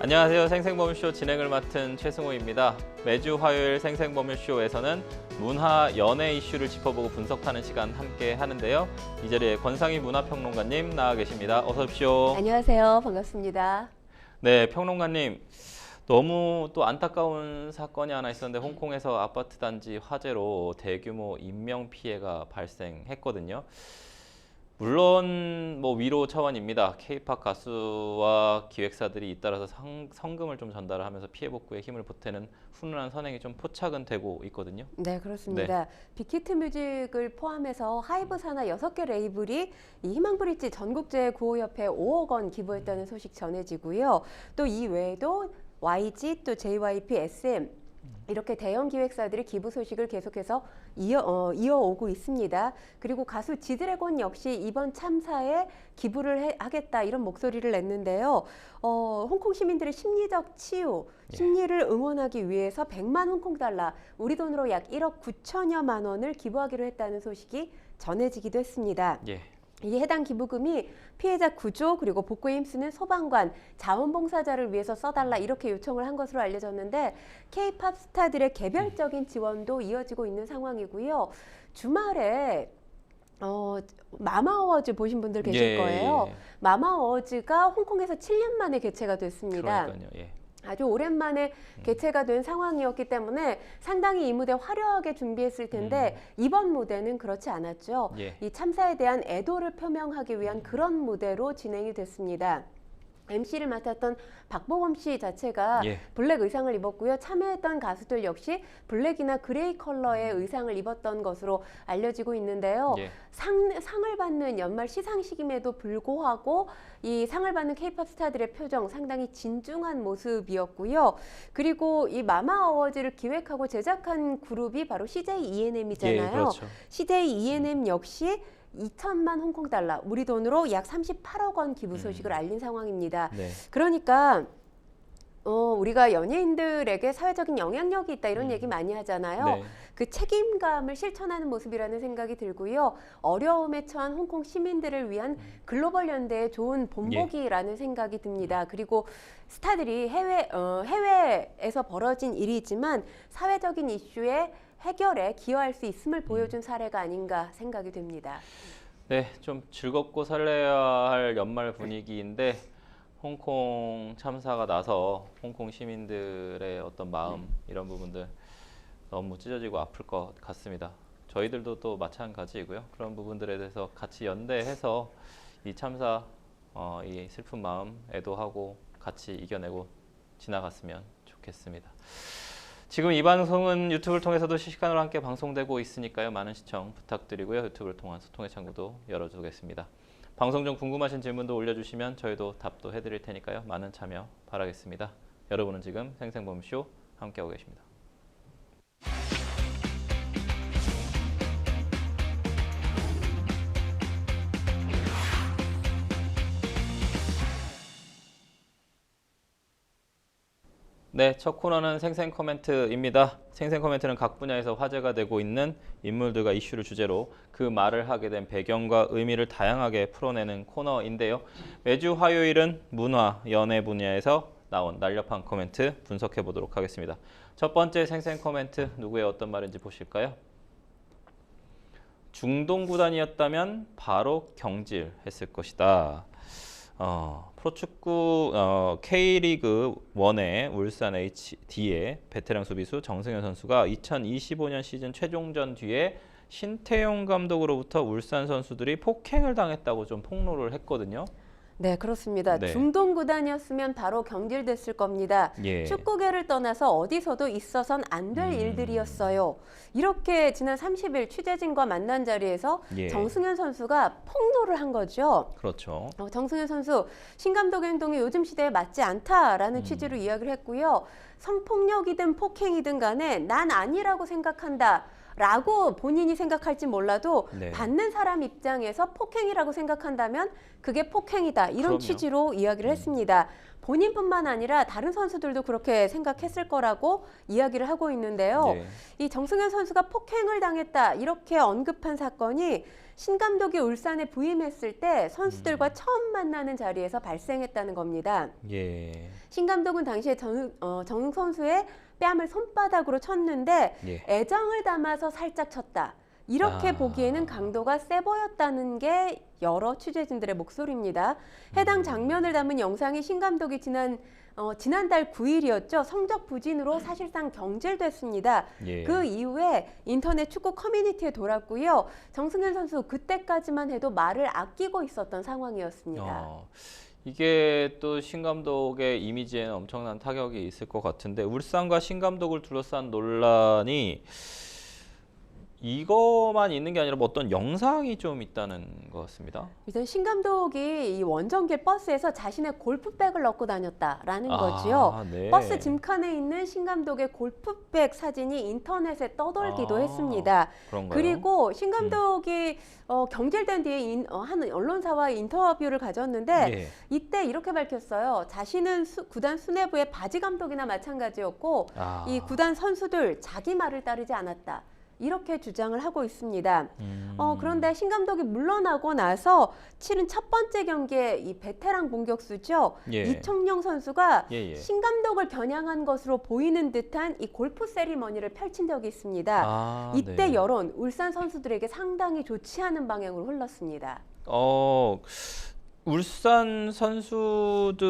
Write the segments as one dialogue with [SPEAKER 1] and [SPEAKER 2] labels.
[SPEAKER 1] 안녕하세요. 생생범쇼 진행을 맡은 최승호입니다. 매주 화요일 생생범쇼에서는 문화, 연예 이슈를 짚어보고 분석하는 시간 함께 하는데요. 이 자리에 권상희 문화평론가님 나와 계십니다. 어서 오십시오.
[SPEAKER 2] 안녕하세요. 반갑습니다.
[SPEAKER 1] 네, 평론가님. 너무 또 안타까운 사건이 하나 있었는데 홍콩에서 아파트 단지 화재로 대규모 인명 피해가 발생했거든요. 물론 뭐 위로 차원입니다. K-팝 가수와 기획사들이 잇따라서 성금을 좀 전달하면서 피해 복구에 힘을 보태는 훈훈한 선행이 좀 포착은 되고 있거든요.
[SPEAKER 2] 네, 그렇습니다. 빅히트 뮤직을 포함해서 하이브 산하 6개 레이블이 이 희망브릿지 전국제 구호협회에 5억 원 기부했다는 소식 전해지고요. 또 이 외에도 YG, 또 JYP, SM 이렇게 대형 기획사들이 기부 소식을 계속해서 이어오고 있습니다. 그리고 가수 지드래곤 역시 이번 참사에 기부를 하겠다 이런 목소리를 냈는데요. 홍콩 시민들의 심리적 치유, 심리를 응원하기 위해서 100만 홍콩 달러, 우리 돈으로 약 1억 9천여만 원을 기부하기로 했다는 소식이 전해지기도 했습니다.
[SPEAKER 1] 예.
[SPEAKER 2] 이 해당 기부금이 피해자 구조 그리고 복구에 힘쓰는 소방관, 자원봉사자를 위해서 써달라 이렇게 요청을 한 것으로 알려졌는데 K-팝 스타들의 개별적인 지원도 이어지고 있는 상황이고요. 주말에 마마어워즈 보신 분들 계실 거예요. 마마어워즈가 홍콩에서 7년 만에 개최가 됐습니다.
[SPEAKER 1] 그러니까요. 예.
[SPEAKER 2] 아주 오랜만에 개최가 된 상황이었기 때문에 상당히 이 무대 화려하게 준비했을 텐데 이번 무대는 그렇지 않았죠.
[SPEAKER 1] 예.
[SPEAKER 2] 이 참사에 대한 애도를 표명하기 위한 그런 무대로 진행이 됐습니다. MC를 맡았던 박보검 씨 자체가 블랙 의상을 입었고요. 참여했던 가수들 역시 블랙이나 그레이 컬러의 의상을 입었던 것으로 알려지고 있는데요. 상을 받는 연말 시상식임에도 불구하고 이 상을 받는 K-팝 스타들의 표정 상당히 진중한 모습이었고요. 그리고 이 마마 어워즈를 기획하고 제작한 그룹이 바로 CJ ENM이잖아요.
[SPEAKER 1] 예, 그렇죠.
[SPEAKER 2] CJ ENM 역시 2천만 홍콩 달러, 우리 돈으로 약 38억 원 기부 소식을 알린 상황입니다. 그러니까 우리가 연예인들에게 사회적인 영향력이 있다 이런 얘기 많이 하잖아요. 그 책임감을 실천하는 모습이라는 생각이 들고요. 어려움에 처한 홍콩 시민들을 위한 글로벌 연대의 좋은 본보기라는 생각이 듭니다. 그리고 스타들이 해외에서 벌어진 일이지만 사회적인 이슈에 해결에 기여할 수 있음을 보여준 사례가 아닌가 생각이 됩니다.
[SPEAKER 1] 네, 좀 즐겁고 설레야 할 연말 분위기인데 홍콩 참사가 나서 홍콩 시민들의 어떤 마음 이런 부분들 너무 찢어지고 아플 것 같습니다. 저희들도 또 마찬가지이고요. 그런 부분들에 대해서 같이 연대해서 이 참사, 이 슬픈 마음 애도하고 같이 이겨내고 지나갔으면 좋겠습니다. 지금 이 방송은 유튜브를 통해서도 실시간으로 함께 방송되고 있으니까요. 많은 시청 부탁드리고요. 유튜브를 통한 소통의 창구도 열어두겠습니다. 방송 중 궁금하신 질문도 올려주시면 저희도 답도 해드릴 테니까요. 많은 참여 바라겠습니다. 여러분은 지금 생생범쇼 함께하고 계십니다. 네, 첫 코너는 생생 코멘트입니다. 생생 코멘트는 각 분야에서 화제가 되고 있는 인물들과 이슈를 주제로 그 말을 하게 된 배경과 의미를 다양하게 풀어내는 코너인데요. 매주 화요일은 문화, 연예 분야에서 나온 날렵한 코멘트 분석해 보도록 하겠습니다. 첫 번째 생생 코멘트 누구의 어떤 말인지 보실까요? 중동 구단이었다면 바로 경질했을 것이다. 프로축구 K리그 1의 울산 HD의 베테랑 수비수 정승현 선수가 2025년 시즌 최종전 뒤에 신태용 감독으로부터 울산 선수들이 폭행을 당했다고 좀 폭로를 했거든요.
[SPEAKER 2] 네, 그렇습니다. 중동 구단이었으면 바로 경질됐을 겁니다. 축구계를 떠나서 어디서도 있어선 안 될 일들이었어요. 이렇게 지난 30일 취재진과 만난 자리에서 정승현 선수가 폭로를 한 거죠.
[SPEAKER 1] 그렇죠.
[SPEAKER 2] 정승현 선수, 신 감독의 행동이 요즘 시대에 맞지 않다라는 취지로 이야기를 했고요. 성폭력이든 폭행이든 간에 난 아니라고 생각한다. 라고 본인이 생각할지 몰라도
[SPEAKER 1] 네.
[SPEAKER 2] 받는 사람 입장에서 폭행이라고 생각한다면 그게 폭행이다. 이런
[SPEAKER 1] 그럼요.
[SPEAKER 2] 취지로 이야기를 했습니다. 본인뿐만 아니라 다른 선수들도 그렇게 생각했을 거라고 이야기를 하고 있는데요.
[SPEAKER 1] 네.
[SPEAKER 2] 이 정승현 선수가 폭행을 당했다 이렇게 언급한 사건이 신 감독이 울산에 부임했을 때 선수들과 처음 만나는 자리에서 발생했다는 겁니다.
[SPEAKER 1] 예.
[SPEAKER 2] 신 감독은 당시에 정 선수의 뺨을 손바닥으로 쳤는데
[SPEAKER 1] 예.
[SPEAKER 2] 애정을 담아서 살짝 쳤다. 이렇게
[SPEAKER 1] 아.
[SPEAKER 2] 보기에는 강도가 세 보였다는 게 여러 취재진들의 목소리입니다. 해당 장면을 담은 영상이 신 감독이 지난달 9일이었죠. 성적 부진으로 사실상 경질됐습니다.
[SPEAKER 1] 예.
[SPEAKER 2] 그 이후에 인터넷 축구 커뮤니티에 돌았고요. 정승현 선수 그때까지만 해도 말을 아끼고 있었던 상황이었습니다.
[SPEAKER 1] 이게 또 신 감독의 이미지에는 엄청난 타격이 있을 것 같은데 울산과 신 감독을 둘러싼 논란이 이거만 있는 게 아니라 뭐 어떤 영상이 좀 있다는 것 같습니다.
[SPEAKER 2] 일단 신 감독이 이 원정길 버스에서 자신의 골프백을 넣고 다녔다라는 거지요.
[SPEAKER 1] 네.
[SPEAKER 2] 버스 짐칸에 있는 신 감독의 골프백 사진이 인터넷에 떠돌기도 했습니다.
[SPEAKER 1] 그런가요?
[SPEAKER 2] 그리고 신 감독이 경질된 뒤에 한 언론사와의 인터뷰를 가졌는데
[SPEAKER 1] 예.
[SPEAKER 2] 이때 이렇게 밝혔어요. 자신은 구단 수뇌부의 바지 감독이나 마찬가지였고 이 구단 선수들 자기 말을 따르지 않았다. 이렇게 주장을 하고 있습니다. 그런데 신 감독이 물러나고 나서 치른 첫 번째 경기에 이 베테랑 공격수죠.
[SPEAKER 1] 예.
[SPEAKER 2] 이청용 선수가
[SPEAKER 1] 예.
[SPEAKER 2] 신 감독을 겨냥한 것으로 보이는 듯한 이 골프 세리머니를 펼친 적이 있습니다. 이때
[SPEAKER 1] 네.
[SPEAKER 2] 여론 울산 선수들에게 상당히 좋지 않은 방향으로 흘렀습니다.
[SPEAKER 1] 울산 선수들도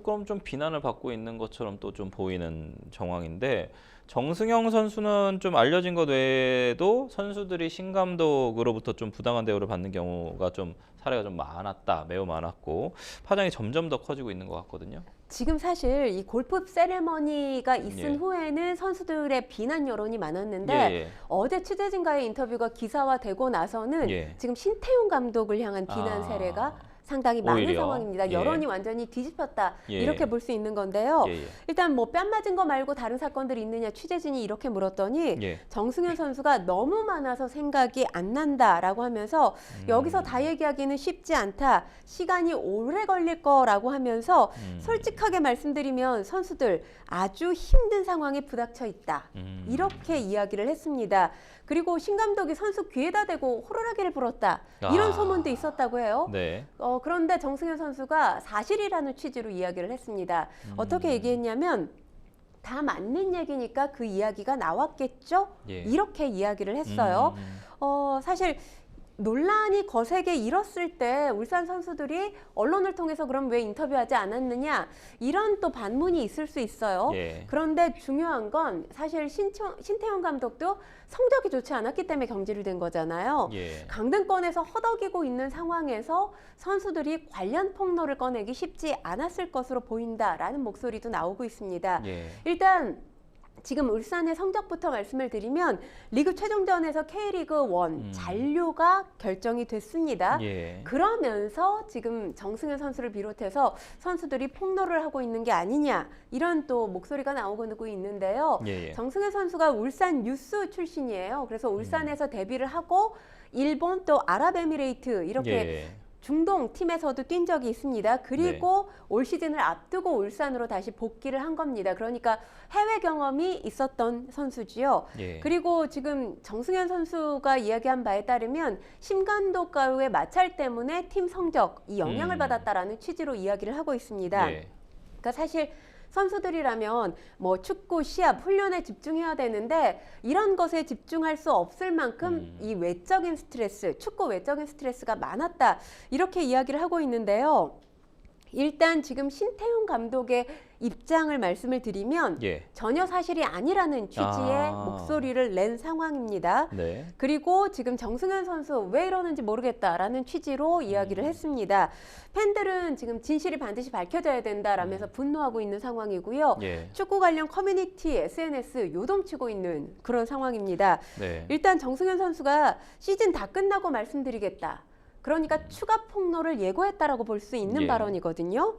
[SPEAKER 1] 그럼 좀 비난을 받고 있는 것처럼 또 좀 보이는 정황인데 정승영 선수는 좀 알려진 것 외에도 선수들이 신 감독으로부터 좀 부당한 대우를 받는 경우가 좀 사례가 좀 많았다, 매우 많았고 파장이 점점 더 커지고 있는 것 같거든요.
[SPEAKER 2] 지금 사실 이 골프 세레머니가 있은
[SPEAKER 1] 예.
[SPEAKER 2] 후에는 선수들의 비난 여론이 많았는데
[SPEAKER 1] 예.
[SPEAKER 2] 어제 취재진과의 인터뷰가 기사화되고 나서는
[SPEAKER 1] 예.
[SPEAKER 2] 지금 신태용 감독을 향한 비난 세례가 상당히 많은
[SPEAKER 1] 오히려?
[SPEAKER 2] 상황입니다.
[SPEAKER 1] 예.
[SPEAKER 2] 여론이 완전히 뒤집혔다
[SPEAKER 1] 예.
[SPEAKER 2] 이렇게 볼 수 있는 건데요.
[SPEAKER 1] 예.
[SPEAKER 2] 일단 뭐 뺨 맞은 거 말고 다른 사건들이 있느냐 취재진이 이렇게 물었더니
[SPEAKER 1] 예.
[SPEAKER 2] 정승현 선수가 너무 많아서 생각이 안 난다라고 하면서 여기서 다 얘기하기는 쉽지 않다. 시간이 오래 걸릴 거라고 하면서 솔직하게 말씀드리면 선수들 아주 힘든 상황에 부닥쳐 있다. 이렇게 이야기를 했습니다. 그리고 신 감독이 선수 귀에다 대고 호루라기를 불었다. 이런 소문도 있었다고 해요.
[SPEAKER 1] 네.
[SPEAKER 2] 그런데 정승현 선수가 사실이라는 취지로 이야기를 했습니다. 어떻게 얘기했냐면 다 맞는 얘기니까 그 이야기가 나왔겠죠?
[SPEAKER 1] 예.
[SPEAKER 2] 이렇게 이야기를 했어요. 사실 논란이 거세게 일었을 때 울산 선수들이 언론을 통해서 그럼 왜 인터뷰하지 않았느냐 이런 또 반문이 있을 수 있어요.
[SPEAKER 1] 예.
[SPEAKER 2] 그런데 중요한 건 사실 신태용 감독도 성적이 좋지 않았기 때문에 경질이 된 거잖아요.
[SPEAKER 1] 예.
[SPEAKER 2] 강등권에서 허덕이고 있는 상황에서 선수들이 관련 폭로를 꺼내기 쉽지 않았을 것으로 보인다라는 목소리도 나오고 있습니다.
[SPEAKER 1] 예.
[SPEAKER 2] 일단 지금 울산의 성적부터 말씀을 드리면 리그 최종전에서 K리그 1 잔류가 결정이 됐습니다.
[SPEAKER 1] 예.
[SPEAKER 2] 그러면서 지금 정승현 선수를 비롯해서 선수들이 폭로를 하고 있는 게 아니냐 이런 또 목소리가 나오고 있는데요.
[SPEAKER 1] 예.
[SPEAKER 2] 정승현 선수가 울산 유스 출신이에요. 그래서 울산에서 데뷔를 하고 일본 또 아랍에미레이트 이렇게
[SPEAKER 1] 예.
[SPEAKER 2] 중동 팀에서도 뛴 적이 있습니다. 그리고 올 시즌을 앞두고 울산으로 다시 복귀를 한 겁니다. 그러니까 해외 경험이 있었던 선수지요.
[SPEAKER 1] 예.
[SPEAKER 2] 그리고 지금 정승현 선수가 이야기한 바에 따르면 심감독과의 마찰 때문에 팀 성적이 영향을 받았다라는 취지로 이야기를 하고 있습니다.
[SPEAKER 1] 예.
[SPEAKER 2] 그러니까 사실 선수들이라면 뭐 축구, 시합, 훈련에 집중해야 되는데 이런 것에 집중할 수 없을 만큼 이 외적인 스트레스, 축구 외적인 스트레스가 많았다. 이렇게 이야기를 하고 있는데요. 일단 지금 신태용 감독의 입장을 말씀을 드리면
[SPEAKER 1] 예.
[SPEAKER 2] 전혀 사실이 아니라는 취지의 목소리를 낸 상황입니다.
[SPEAKER 1] 네.
[SPEAKER 2] 그리고 지금 정승현 선수 왜 이러는지 모르겠다라는 취지로 이야기를 했습니다. 팬들은 지금 진실이 반드시 밝혀져야 된다라면서 분노하고 있는 상황이고요.
[SPEAKER 1] 예.
[SPEAKER 2] 축구 관련 커뮤니티, SNS 요동치고 있는 그런 상황입니다.
[SPEAKER 1] 네.
[SPEAKER 2] 일단 정승현 선수가 시즌 다 끝나고 말씀드리겠다. 그러니까 추가 폭로를 예고했다라고 볼 수 있는
[SPEAKER 1] 예.
[SPEAKER 2] 발언이거든요.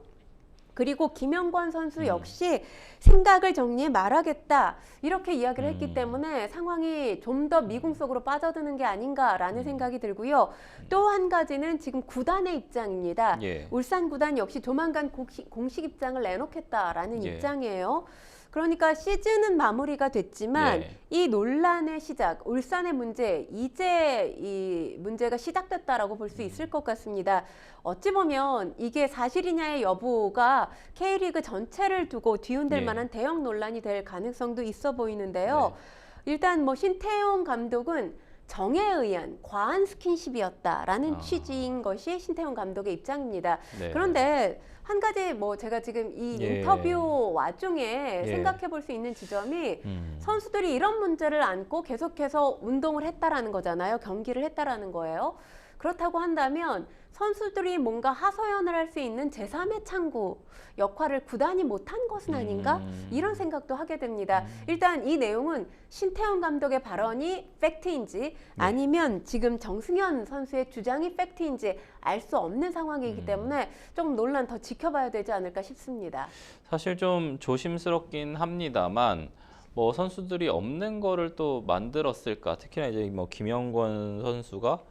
[SPEAKER 2] 그리고 김영권 선수 역시 생각을 정리해 말하겠다 이렇게 이야기를 했기 때문에 상황이 좀 더 미궁 속으로 빠져드는 게 아닌가라는 생각이 들고요. 또 한 가지는 지금 구단의 입장입니다.
[SPEAKER 1] 예.
[SPEAKER 2] 울산 구단 역시 조만간 공식 입장을 내놓겠다라는
[SPEAKER 1] 예.
[SPEAKER 2] 입장이에요. 그러니까 시즌은 마무리가 됐지만
[SPEAKER 1] 예.
[SPEAKER 2] 이 논란의 시작, 울산의 문제, 이제 이 문제가 시작됐다라고 볼 수 있을 것 같습니다. 어찌 보면 이게 사실이냐의 여부가 K리그 전체를 두고 뒤흔들
[SPEAKER 1] 예.
[SPEAKER 2] 만한 대형 논란이 될 가능성도 있어 보이는데요. 일단 뭐 신태용 감독은 정에 의한 과한 스킨십이었다라는 취지인 것이 신태용 감독의 입장입니다.
[SPEAKER 1] 네.
[SPEAKER 2] 그런데 한 가지 뭐 제가 지금 이
[SPEAKER 1] 예.
[SPEAKER 2] 인터뷰 와중에
[SPEAKER 1] 예.
[SPEAKER 2] 생각해 볼 수 있는 지점이 선수들이 이런 문제를 안고 계속해서 운동을 했다라는 거잖아요. 경기를 했다라는 거예요. 그렇다고 한다면 선수들이 뭔가 하소연을 할 수 있는 제3의 창구 역할을 구단이 못한 것은 아닌가? 이런 생각도 하게 됩니다. 일단 이 내용은 신태용 감독의 발언이 팩트인지 아니면 지금 정승현 선수의 주장이 팩트인지 알 수 없는 상황이기 때문에 조금 논란 더 지켜봐야 되지 않을까 싶습니다.
[SPEAKER 1] 사실 좀 조심스럽긴 합니다만 뭐 선수들이 없는 거를 또 만들었을까? 특히나 이제 뭐 김영권 선수가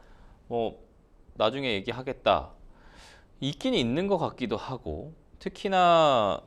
[SPEAKER 1] 뭐 나중에 얘기하겠다. 있긴 있는 것 같기도 하고 특히나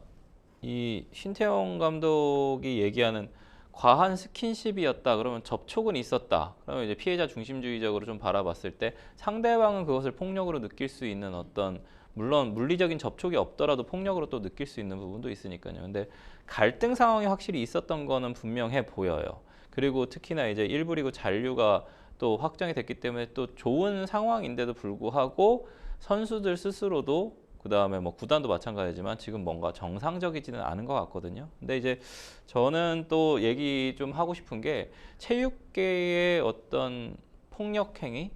[SPEAKER 1] 이 신태용 감독이 얘기하는 과한 스킨십이었다. 그러면 접촉은 있었다. 그러면 이제 피해자 중심주의적으로 좀 바라봤을 때 상대방은 그것을 폭력으로 느낄 수 있는 어떤 물론 물리적인 접촉이 없더라도 폭력으로 또 느낄 수 있는 부분도 있으니까요. 근데 갈등 상황이 확실히 있었던 거는 분명해 보여요. 그리고 특히나 이제 1부 리그 잔류가 또 확정이 됐기 때문에 또 좋은 상황인데도 불구하고 선수들 스스로도 그다음에 뭐 구단도 마찬가지지만 지금 뭔가 정상적이지는 않은 것 같거든요. 근데 이제 저는 또 얘기 좀 하고 싶은 게 체육계의 어떤 폭력 행위,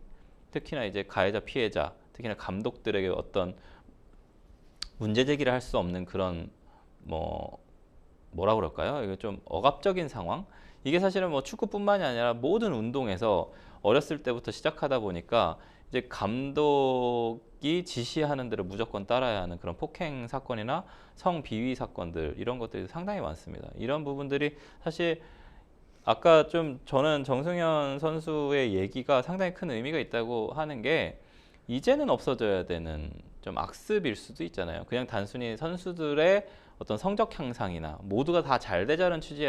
[SPEAKER 1] 특히나 이제 가해자 피해자, 특히나 감독들에게 어떤 문제 제기를 할 수 없는 그런 뭐라 그럴까요? 이거 좀 억압적인 상황? 이게 사실은 뭐 축구뿐만이 아니라 모든 운동에서 어렸을 때부터 시작하다 보니까 이제 감독이 지시하는 대로 무조건 따라야 하는 그런 폭행 사건이나 성비위 사건들 이런 것들이 상당히 많습니다. 이런 부분들이 사실 아까 좀 저는 정승현 선수의 얘기가 상당히 큰 의미가 있다고 하는 게 이제는 없어져야 되는 좀 악습일 수도 있잖아요. 그냥 단순히 선수들의 어떤 성적 향상이나 모두가 다 잘 되자는 취지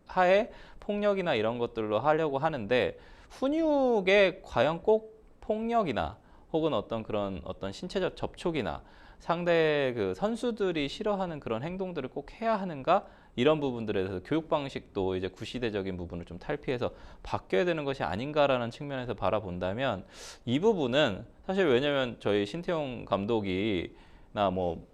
[SPEAKER 1] 하에 폭력이나 이런 것들로 하려고 하는데 훈육에 과연 꼭 폭력이나 혹은 어떤 그런 어떤 신체적 접촉이나 상대 그 선수들이 싫어하는 그런 행동들을 꼭 해야 하는가? 이런 부분들에 대해서 교육 방식도 이제 구시대적인 부분을 좀 탈피해서 바뀌어야 되는 것이 아닌가라는 측면에서 바라본다면 이 부분은 사실 왜냐면 저희 신태용 감독이나 뭐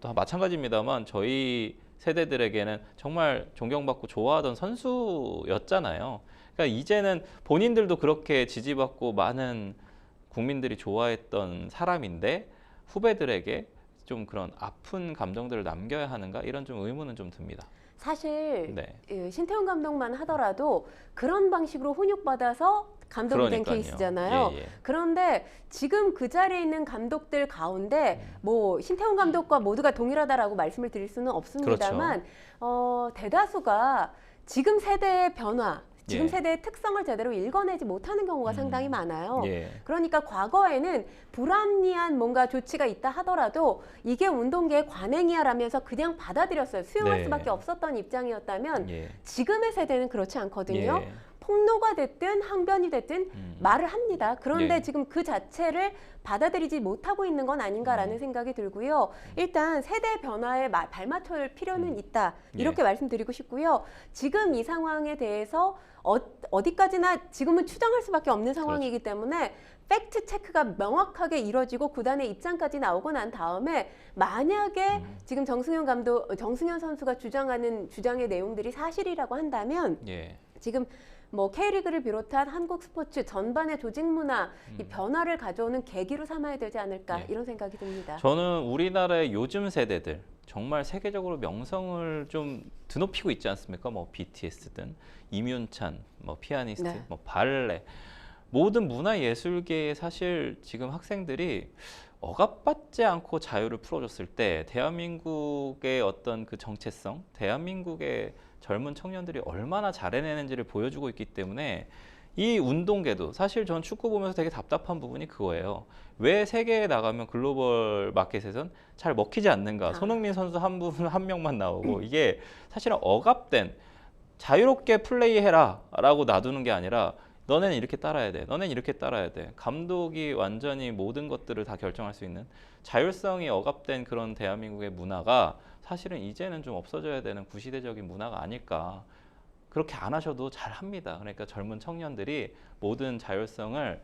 [SPEAKER 1] 다 마찬가지입니다만 저희 세대들에게는 정말 존경받고 좋아하던 선수였잖아요. 그러니까 이제는 본인들도 그렇게 지지받고 많은 국민들이 좋아했던 사람인데 후배들에게 좀 그런 아픈 감정들을 남겨야 하는가 이런 좀 의문은 좀 듭니다.
[SPEAKER 2] 사실
[SPEAKER 1] 네.
[SPEAKER 2] 신태용 감독만 하더라도 그런 방식으로 훈육받아서 감독이 된 케이스잖아요.
[SPEAKER 1] 예.
[SPEAKER 2] 그런데 지금 그 자리에 있는 감독들 가운데 뭐 신태용 감독과 모두가 동일하다라고 말씀을 드릴 수는 없습니다만 대다수가 지금 세대의 변화, 지금 세대의 특성을 제대로 읽어내지 못하는 경우가 상당히 많아요. 그러니까 과거에는 불합리한 뭔가 조치가 있다 하더라도 이게 운동계의 관행이야라면서 그냥 받아들였어요. 수용할 수밖에 없었던 입장이었다면 지금의 세대는 그렇지 않거든요. 폭로가 됐든 항변이 됐든 말을 합니다. 그런데 지금 그 자체를 받아들이지 못하고 있는 건 아닌가라는 생각이 들고요. 일단 세대 변화에 발맞출 필요는 있다. 이렇게 말씀드리고 싶고요. 지금 이 상황에 대해서 어디까지나 지금은 추정할 수밖에 없는 상황이기 때문에 팩트 체크가 명확하게 이루어지고 구단의 입장까지 나오고 난 다음에 만약에 지금 정승현 선수가 주장하는 주장의 내용들이 사실이라고 한다면 지금 뭐 K리그를 비롯한 한국 스포츠 전반의 조직 문화 이 변화를 가져오는 계기로 삼아야 되지 않을까 이런 생각이 듭니다.
[SPEAKER 1] 저는 우리나라의 요즘 세대들 정말 세계적으로 명성을 좀 드높이고 있지 않습니까? 뭐 BTS든 임윤찬, 뭐 피아니스트, 뭐 발레 모든 문화예술계에 사실 지금 학생들이 억압받지 않고 자유를 풀어줬을 때 대한민국의 어떤 그 정체성, 대한민국의 젊은 청년들이 얼마나 잘해내는지를 보여주고 있기 때문에 이 운동계도 사실 전 축구 보면서 되게 답답한 부분이 그거예요. 왜 세계에 나가면 글로벌 마켓에선 잘 먹히지 않는가? 손흥민 선수 한 명만 나오고 이게 사실은 억압된 자유롭게 플레이해라 라고 놔두는 게 아니라 너네는 이렇게 따라야 돼. 너네는 이렇게 따라야 돼. 감독이 완전히 모든 것들을 다 결정할 수 있는 자율성이 억압된 그런 대한민국의 문화가 사실은 이제는 좀 없어져야 되는 구시대적인 문화가 아닐까. 그렇게 안 하셔도 잘 합니다. 그러니까 젊은 청년들이 모든 자율성을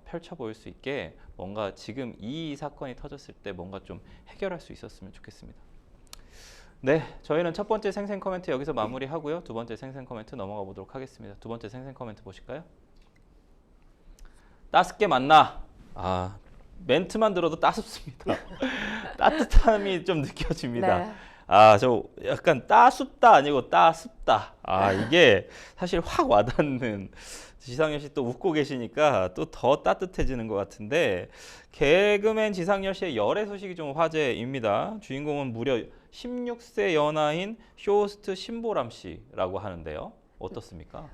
[SPEAKER 1] 펼쳐 보일 수 있게 뭔가 지금 이 사건이 터졌을 때 뭔가 좀 해결할 수 있었으면 좋겠습니다. 네, 저희는 첫 번째 생생 코멘트 여기서 마무리하고요. 두 번째 생생 코멘트 넘어가 보도록 하겠습니다. 두 번째 생생 코멘트 보실까요? 따숩게 만나. 아, 멘트만 들어도 따숩습니다. 따뜻함이 좀 느껴집니다.
[SPEAKER 2] 네.
[SPEAKER 1] 아, 저 약간 따숩다 아니고 따숩다. 아, 이게 사실 확 와닿는. 지상렬 씨 또 웃고 계시니까 또 더 따뜻해지는 것 같은데, 개그맨 지상렬 씨의 열애 소식이 좀 화제입니다. 주인공은 무려 16세 연하인 쇼호스트 신보람 씨라고 하는데요. 어떻습니까?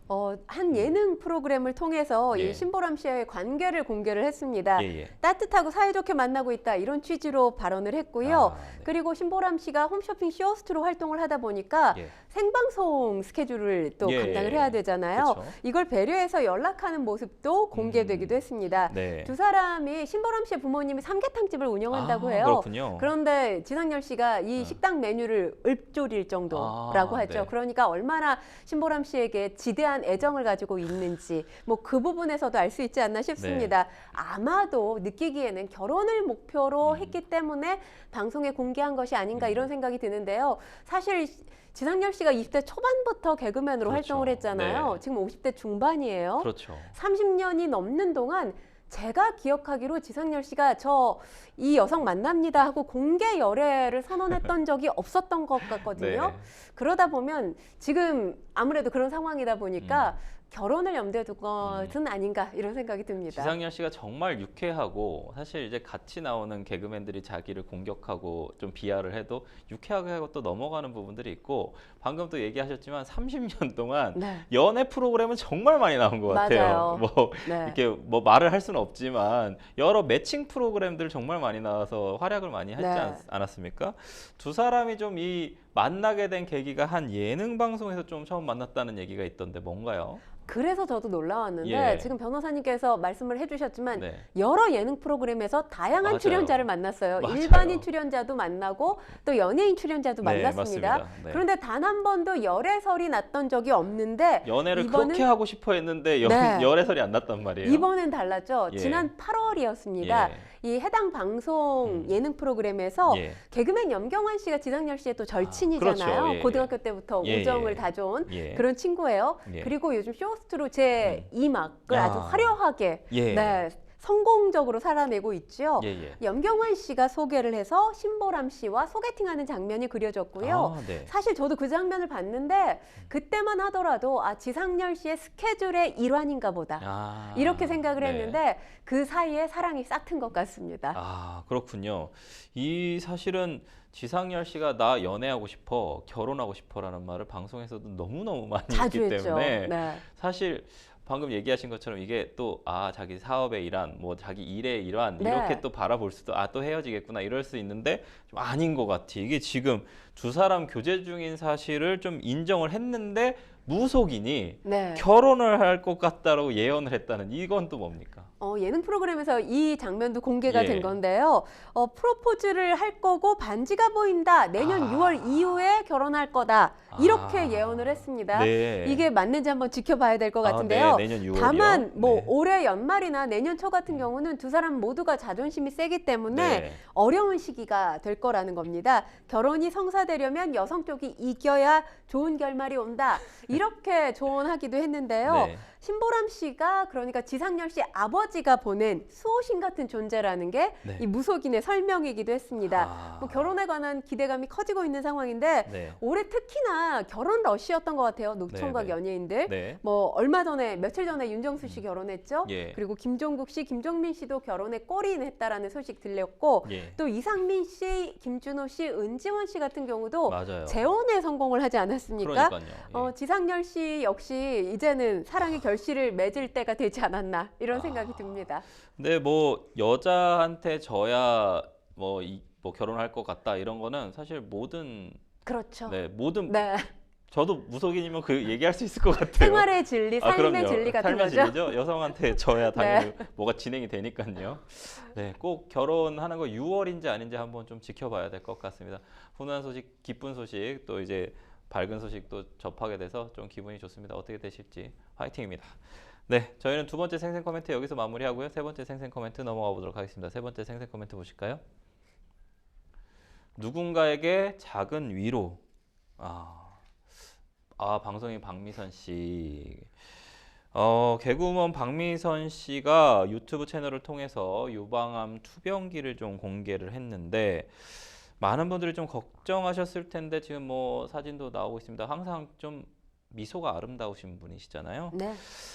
[SPEAKER 2] 한 예능 프로그램을 통해서
[SPEAKER 1] 예.
[SPEAKER 2] 이 신보람 씨와의 관계를 공개를 했습니다.
[SPEAKER 1] 예, 예.
[SPEAKER 2] 따뜻하고 사이좋게 만나고 있다 이런 취지로 발언을 했고요.
[SPEAKER 1] 아, 네.
[SPEAKER 2] 그리고 신보람 씨가 홈쇼핑 쇼호스트로 활동을 하다 보니까
[SPEAKER 1] 예.
[SPEAKER 2] 생방송 스케줄을 또
[SPEAKER 1] 예,
[SPEAKER 2] 감당을 해야 되잖아요.
[SPEAKER 1] 그쵸.
[SPEAKER 2] 이걸 배려해서 연락하는 모습도 공개되기도 했습니다.
[SPEAKER 1] 네.
[SPEAKER 2] 두 사람이 신보람 씨의 부모님이 삼계탕집을 운영한다고
[SPEAKER 1] 아,
[SPEAKER 2] 해요.
[SPEAKER 1] 그렇군요.
[SPEAKER 2] 그런데 지상렬 씨가 이 식당 메뉴를 읊조릴 정도라고
[SPEAKER 1] 아,
[SPEAKER 2] 하죠.
[SPEAKER 1] 네.
[SPEAKER 2] 그러니까 얼마나 신보람 씨에게 지대한 애정을 가지고 있는지 뭐 그 부분에서도 알 수 있지 않나 싶습니다.
[SPEAKER 1] 네.
[SPEAKER 2] 아마도 느끼기에는 결혼을 목표로 했기 때문에 방송에 공개한 것이 아닌가 이런 생각이 드는데요. 사실 지상렬 씨가 20대 초반부터 개그맨으로
[SPEAKER 1] 그렇죠.
[SPEAKER 2] 활동을 했잖아요.
[SPEAKER 1] 네.
[SPEAKER 2] 지금 50대 중반이에요.
[SPEAKER 1] 그렇죠.
[SPEAKER 2] 30년이 넘는 동안 제가 기억하기로 지상렬 씨가 저 이 여성 만납니다 하고 공개 열애를 선언했던 적이 없었던 것 같거든요.
[SPEAKER 1] 네.
[SPEAKER 2] 그러다 보면 지금 아무래도 그런 상황이다 보니까 결혼을 염두에 둔 것은 아닌가 이런 생각이 듭니다.
[SPEAKER 1] 지상렬 씨가 정말 유쾌하고, 사실 이제 같이 나오는 개그맨들이 자기를 공격하고 좀 비하를 해도 유쾌하게 하고 또 넘어가는 부분들이 있고, 방금 또 얘기하셨지만 30년 동안
[SPEAKER 2] 네.
[SPEAKER 1] 연애 프로그램은 정말 많이 나온 것 같아요.
[SPEAKER 2] 맞아요.
[SPEAKER 1] 뭐
[SPEAKER 2] 네.
[SPEAKER 1] 이렇게 뭐 말을 할 수는 없지만 여러 매칭 프로그램들 정말 많이 나와서 활약을 많이 했지
[SPEAKER 2] 네.
[SPEAKER 1] 않았습니까? 두 사람이 좀 이 만나게 된 계기가 한 예능 방송에서 좀 처음 만났다는 얘기가 있던데 뭔가요?
[SPEAKER 2] 그래서 저도 놀라웠는데
[SPEAKER 1] 예.
[SPEAKER 2] 지금 변호사님께서 말씀을 해주셨지만
[SPEAKER 1] 네.
[SPEAKER 2] 여러 예능 프로그램에서 다양한
[SPEAKER 1] 맞아요.
[SPEAKER 2] 출연자를 만났어요.
[SPEAKER 1] 맞아요.
[SPEAKER 2] 일반인 출연자도 만나고 또 연예인 출연자도
[SPEAKER 1] 네,
[SPEAKER 2] 만났습니다.
[SPEAKER 1] 맞습니다. 네.
[SPEAKER 2] 그런데 단 한 번도 열애설이 났던 적이 없는데
[SPEAKER 1] 연애를
[SPEAKER 2] 이번은-
[SPEAKER 1] 그렇게 하고 싶어 했는데
[SPEAKER 2] 네.
[SPEAKER 1] 열애설이 안 났단 말이에요.
[SPEAKER 2] 이번엔 달랐죠.
[SPEAKER 1] 예.
[SPEAKER 2] 지난 8월이었습니다.
[SPEAKER 1] 예.
[SPEAKER 2] 이 해당 방송 예능 프로그램에서
[SPEAKER 1] 예.
[SPEAKER 2] 개그맨 염경환 씨가 지상렬 씨의 또 절친이잖아요.
[SPEAKER 1] 그렇죠. 예,
[SPEAKER 2] 고등학교 때부터
[SPEAKER 1] 예,
[SPEAKER 2] 우정을
[SPEAKER 1] 예.
[SPEAKER 2] 다져온
[SPEAKER 1] 예.
[SPEAKER 2] 그런 친구예요.
[SPEAKER 1] 예.
[SPEAKER 2] 그리고 요즘 쇼호스트로 제 2막을
[SPEAKER 1] 아.
[SPEAKER 2] 아주 화려하게
[SPEAKER 1] 예.
[SPEAKER 2] 네, 성공적으로 살아내고 있죠.
[SPEAKER 1] 예, 예.
[SPEAKER 2] 염경환 씨가 소개를 해서 신보람 씨와 소개팅하는 장면이 그려졌고요.
[SPEAKER 1] 아, 네.
[SPEAKER 2] 사실 저도 그 장면을 봤는데 그때만 하더라도 지상렬 씨의 스케줄의 일환인가 보다.
[SPEAKER 1] 아,
[SPEAKER 2] 이렇게 생각을
[SPEAKER 1] 네.
[SPEAKER 2] 했는데 그 사이에 사랑이 싹튼 것 같습니다.
[SPEAKER 1] 아, 그렇군요. 이 사실은 지상렬 씨가 나 연애하고 싶어, 결혼하고 싶어라는 말을 방송에서도 너무너무 많이
[SPEAKER 2] 자주
[SPEAKER 1] 했기
[SPEAKER 2] 했죠.
[SPEAKER 1] 때문에
[SPEAKER 2] 네.
[SPEAKER 1] 사실 방금 얘기하신 것처럼 이게 또 자기 사업의 일환, 뭐 자기 일의 일환
[SPEAKER 2] 네.
[SPEAKER 1] 이렇게 또 바라볼 수도 또 헤어지겠구나 이럴 수 있는데 좀 아닌 것 같아. 이게 지금 두 사람 교제 중인 사실을 좀 인정을 했는데 무속인이
[SPEAKER 2] 네.
[SPEAKER 1] 결혼을 할 것 같다라고 예언을 했다는 이건 또 뭡니까?
[SPEAKER 2] 예능 프로그램에서 이 장면도 공개가
[SPEAKER 1] 예.
[SPEAKER 2] 된 건데요. 프로포즈를 할 거고 반지가 보인다. 내년
[SPEAKER 1] 아.
[SPEAKER 2] 6월 이후에 결혼할 거다. 이렇게
[SPEAKER 1] 아.
[SPEAKER 2] 예언을 했습니다.
[SPEAKER 1] 네.
[SPEAKER 2] 이게 맞는지 한번 지켜봐야 될 것 같은데요.
[SPEAKER 1] 네, 내년 6월이요.
[SPEAKER 2] 다만 뭐
[SPEAKER 1] 네.
[SPEAKER 2] 올해 연말이나 내년 초 같은 경우는 두 사람 모두가 자존심이 세기 때문에
[SPEAKER 1] 네.
[SPEAKER 2] 어려운 시기가 될 거라는 겁니다. 결혼이 성사되려면 여성 쪽이 이겨야 좋은 결말이 온다. 이렇게 조언하기도 했는데요.
[SPEAKER 1] 네.
[SPEAKER 2] 신보람 씨가 그러니까 지상렬 씨 아버지가 보낸 수호신 같은 존재라는 게 이
[SPEAKER 1] 네.
[SPEAKER 2] 무속인의 설명이기도 했습니다.
[SPEAKER 1] 아.
[SPEAKER 2] 뭐 결혼에 관한 기대감이 커지고 있는 상황인데
[SPEAKER 1] 네.
[SPEAKER 2] 올해 특히나 결혼 러시였던 것 같아요. 노총각
[SPEAKER 1] 네.
[SPEAKER 2] 연예인들.
[SPEAKER 1] 네.
[SPEAKER 2] 뭐 얼마 전에 며칠 전에 윤정수 씨 결혼했죠.
[SPEAKER 1] 예.
[SPEAKER 2] 그리고 김종국 씨, 김종민 씨도 결혼에 골인했다라는 소식 들렸고
[SPEAKER 1] 예.
[SPEAKER 2] 또 이상민 씨, 김준호 씨, 은지원 씨 같은 경우도
[SPEAKER 1] 맞아요.
[SPEAKER 2] 재혼에 성공을 하지 않았습니까?
[SPEAKER 1] 그러니까요. 예.
[SPEAKER 2] 지상렬 씨 역시 이제는 사랑의 결실을 맺을 때가 되지 않았나 이런 생각이 듭니다.
[SPEAKER 1] 근데 뭐 여자한테 져야 뭐 결혼할 것 같다 이런 거는 사실 모든
[SPEAKER 2] 그렇죠.
[SPEAKER 1] 모든
[SPEAKER 2] 네.
[SPEAKER 1] 저도 무속인이면 그 얘기할 수 있을 것 같아요.
[SPEAKER 2] 생활의 진리, 삶의
[SPEAKER 1] 그럼요.
[SPEAKER 2] 진리 같은
[SPEAKER 1] 삶의
[SPEAKER 2] 거죠.
[SPEAKER 1] 진리죠. 여성한테 져야 당연히 뭐가 진행이 되니까요. 네, 꼭 결혼하는 거 6월인지 아닌지 한번 좀 지켜봐야 될 것 같습니다. 훈훈한 소식, 기쁜 소식, 또 이제 밝은 소식도 접하게 돼서 좀 기분이 좋습니다. 어떻게 되실지 화이팅입니다. 네, 저희는 두 번째 생생 코멘트 여기서 마무리하고요. 세 번째 생생 코멘트 넘어가 보도록 하겠습니다. 세 번째 생생 코멘트 보실까요? 누군가에게 작은 위로. 방송인 박미선 씨. 개그우먼 박미선 씨가 유튜브 채널을 통해서 유방암 투병기를 좀 공개를 했는데 많은 분들이 좀 걱정하셨을 텐데 지금 뭐 사진도 나오고 있습니다. 항상 좀 미소가 아름다우신 분이시잖아요.
[SPEAKER 2] 네.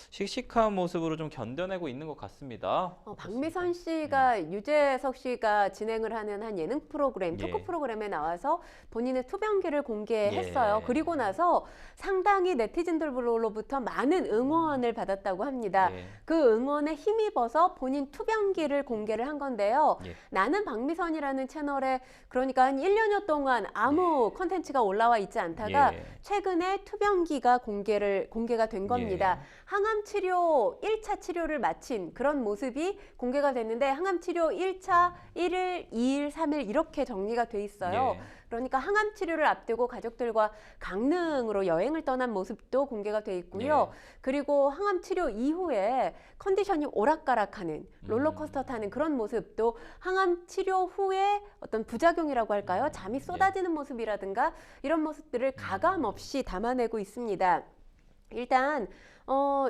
[SPEAKER 1] 씩씩한 모습으로 좀 견뎌내고 있는 것 같습니다.
[SPEAKER 2] 박미선 씨가 유재석 씨가 진행을 하는 한 예능 프로그램, 토크
[SPEAKER 1] 예.
[SPEAKER 2] 프로그램에 나와서 본인의 투병기를 공개했어요.
[SPEAKER 1] 예.
[SPEAKER 2] 그리고 나서 상당히 네티즌들로부터 많은 응원을 받았다고 합니다.
[SPEAKER 1] 예.
[SPEAKER 2] 그 응원에 힘입어서 본인 투병기를 공개를 한 건데요.
[SPEAKER 1] 예.
[SPEAKER 2] 나는 박미선이라는 채널에 그러니까 한 1년여 동안 아무 컨텐츠가 올라와 있지 않다가
[SPEAKER 1] 예.
[SPEAKER 2] 최근에 투병기가 공개가 된 겁니다. 항암 치료 1차 치료를 마친 그런 모습이 공개가 됐는데 항암 치료 1차 1일, 2일, 3일 이렇게 정리가 돼 있어요.
[SPEAKER 1] 예.
[SPEAKER 2] 그러니까 항암 치료를 앞두고 가족들과 강릉으로 여행을 떠난 모습도 공개가 돼 있고요. 그리고 항암 치료 이후에 컨디션이 오락가락하는 롤러코스터 타는 그런 모습도 항암 치료 후에 어떤 부작용이라고 할까요? 잠이 쏟아지는 모습이라든가 이런 모습들을 가감 없이 담아내고 있습니다. 일단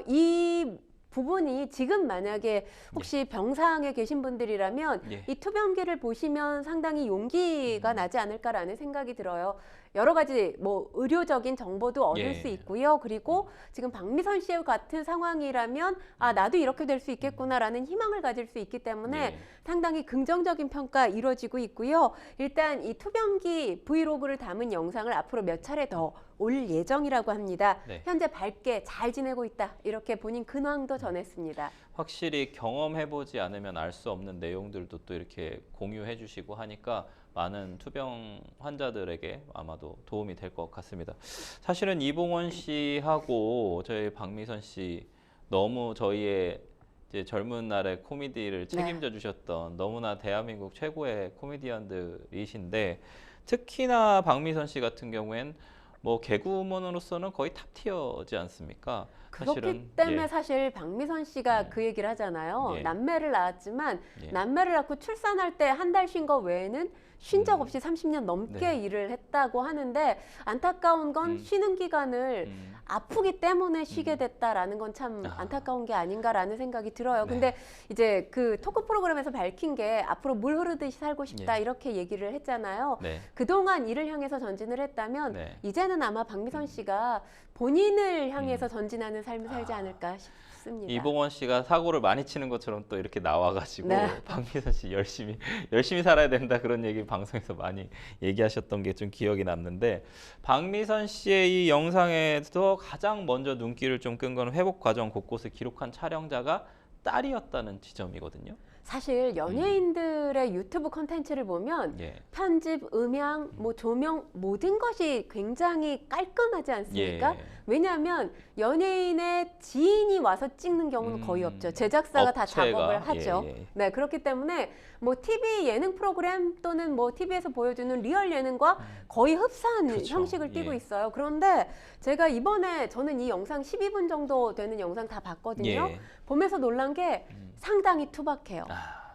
[SPEAKER 2] 이 부분이 지금 만약에 혹시 병상에 계신 분들이라면
[SPEAKER 1] 예.
[SPEAKER 2] 이 투병기를 보시면 상당히 용기가 나지 않을까라는 생각이 들어요. 여러 가지 뭐 의료적인 정보도 얻을
[SPEAKER 1] 예.
[SPEAKER 2] 수 있고요. 그리고 지금 박미선 씨 같은 상황이라면 나도 이렇게 될 수 있겠구나라는 희망을 가질 수 있기 때문에
[SPEAKER 1] 예.
[SPEAKER 2] 상당히 긍정적인 평가 이루어지고 있고요. 일단 이 투병기 브이로그를 담은 영상을 앞으로 몇 차례 더 올 예정이라고 합니다.
[SPEAKER 1] 네.
[SPEAKER 2] 현재 밝게 잘 지내고 있다. 이렇게 본인 근황도 전했습니다.
[SPEAKER 1] 확실히 경험해보지 않으면 알 수 없는 내용들도 또 이렇게 공유해 주시고 하니까 많은 투병 환자들에게 아마도 도움이 될 것 같습니다. 사실은 이봉원 씨하고 저희 박미선 씨 너무 저희의 이제 젊은 날의 코미디를 책임져 주셨던 너무나 대한민국 최고의 코미디언들이신데 특히나 박미선 씨 같은 경우엔 뭐 개그우먼으로서는 거의 탑티어지 않습니까?
[SPEAKER 2] 그렇기 때문에 사실 박미선 씨가 그 얘기를 하잖아요.
[SPEAKER 1] 예.
[SPEAKER 2] 남매를 낳았지만
[SPEAKER 1] 예.
[SPEAKER 2] 남매를 낳고 출산할 때 한 달 쉰 거 외에는 쉰 적 없이 30년 넘게
[SPEAKER 1] 네.
[SPEAKER 2] 일을 했다고 하는데 안타까운 건 쉬는 기간을 아프기 때문에 쉬게 됐다라는 건 참 안타까운 게 아닌가라는 생각이 들어요. 근데 이제 그 토크 프로그램에서 밝힌 게 앞으로 물 흐르듯이 살고 싶다 이렇게 얘기를 했잖아요.
[SPEAKER 1] 네.
[SPEAKER 2] 그동안 이를 향해서 전진을 했다면 이제는 아마 박미선 씨가 본인을 향해서 전진하는 삶을 살지 않을까 싶습니다.
[SPEAKER 1] 이봉원 씨가 사고를 많이 치는 것처럼 또 이렇게 나와가지고
[SPEAKER 2] 네.
[SPEAKER 1] 박미선 씨 열심히 살아야 된다 그런 얘기 방송에서 많이 얘기하셨던 게 좀 기억이 남는데 박미선 씨의 이 영상에서 가장 먼저 눈길을 좀 끈 건 회복 과정 곳곳을 기록한 촬영자가 딸이었다는 지점이거든요.
[SPEAKER 2] 사실 연예인들의 유튜브 콘텐츠를 보면 편집, 음향, 뭐 조명 모든 것이 굉장히 깔끔하지 않습니까? 왜냐하면 연예인의 지인이 와서 찍는 경우는 거의 없죠. 제작사가 다 작업을 하죠. 네, 그렇기 때문에 뭐 TV 예능 프로그램 또는 뭐 TV에서 보여주는 리얼 예능과 거의 흡사한 형식을 띠고 있어요. 그런데 제가 이번에 저는 이 영상 12분 정도 되는 영상 다 봤거든요. 보면서 놀란 게 상당히 투박해요.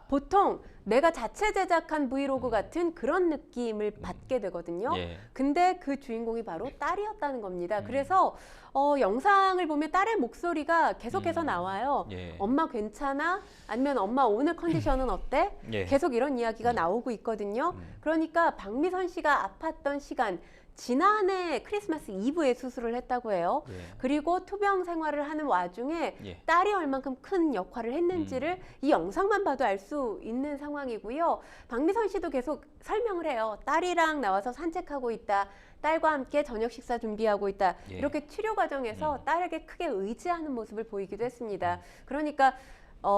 [SPEAKER 2] 보통 내가 자체 제작한 브이로그 같은 그런 느낌을 받게 되거든요.
[SPEAKER 1] 예.
[SPEAKER 2] 근데 그 주인공이 바로 딸이었다는 겁니다. 그래서 영상을 보면 딸의 목소리가 계속해서 나와요.
[SPEAKER 1] 예.
[SPEAKER 2] 엄마 괜찮아? 아니면 엄마 오늘 컨디션은 어때?
[SPEAKER 1] 예.
[SPEAKER 2] 계속 이런 이야기가 나오고 있거든요. 그러니까 박미선 씨가 아팠던 시간, 지난해 크리스마스 이브에 수술을 했다고 해요.
[SPEAKER 1] 예.
[SPEAKER 2] 그리고 투병 생활을 하는 와중에
[SPEAKER 1] 예.
[SPEAKER 2] 딸이 얼만큼 큰 역할을 했는지를 이 영상만 봐도 알 수 있는 상황이고요. 박미선 씨도 계속 설명을 해요. 딸이랑 나와서 산책하고 있다. 딸과 함께 저녁 식사 준비하고 있다.
[SPEAKER 1] 예.
[SPEAKER 2] 이렇게 치료 과정에서 딸에게 크게 의지하는 모습을 보이기도 했습니다. 그러니까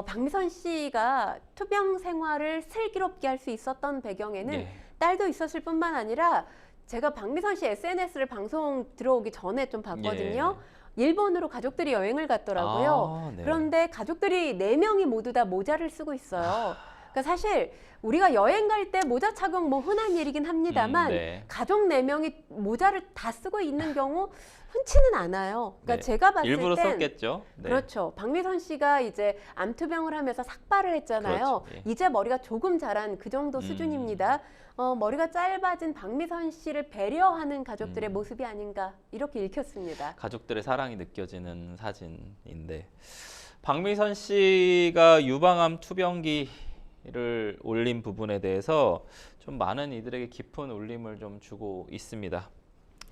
[SPEAKER 2] 박미선 씨가 투병 생활을 슬기롭게 할 수 있었던 배경에는
[SPEAKER 1] 예.
[SPEAKER 2] 딸도 있었을 뿐만 아니라 제가 박미선 씨 SNS를 방송 들어오기 전에 좀 봤거든요. 일본으로 가족들이 여행을 갔더라고요.
[SPEAKER 1] 아, 네.
[SPEAKER 2] 그런데 가족들이 4명이 모두 다 모자를 쓰고 있어요. 그러니까 사실 우리가 여행 갈 때 모자 착용 뭐 흔한 일이긴 합니다만
[SPEAKER 1] 네.
[SPEAKER 2] 가족 4명이 모자를 다 쓰고 있는 경우 흔치는 않아요. 그러니까
[SPEAKER 1] 네.
[SPEAKER 2] 제가 봤을
[SPEAKER 1] 일부러
[SPEAKER 2] 땐
[SPEAKER 1] 썼겠죠. 네.
[SPEAKER 2] 그렇죠. 박미선 씨가 이제 암투병을 하면서 삭발을 했잖아요.
[SPEAKER 1] 그렇죠. 예.
[SPEAKER 2] 이제 머리가 조금 자란 그 정도 수준입니다. 머리가 짧아진 박미선 씨를 배려하는 가족들의 모습이 아닌가 이렇게 읽혔습니다.
[SPEAKER 1] 가족들의 사랑이 느껴지는 사진인데 박미선 씨가 유방암 투병기를 올린 부분에 대해서 좀 많은 이들에게 깊은 울림을 좀 주고 있습니다.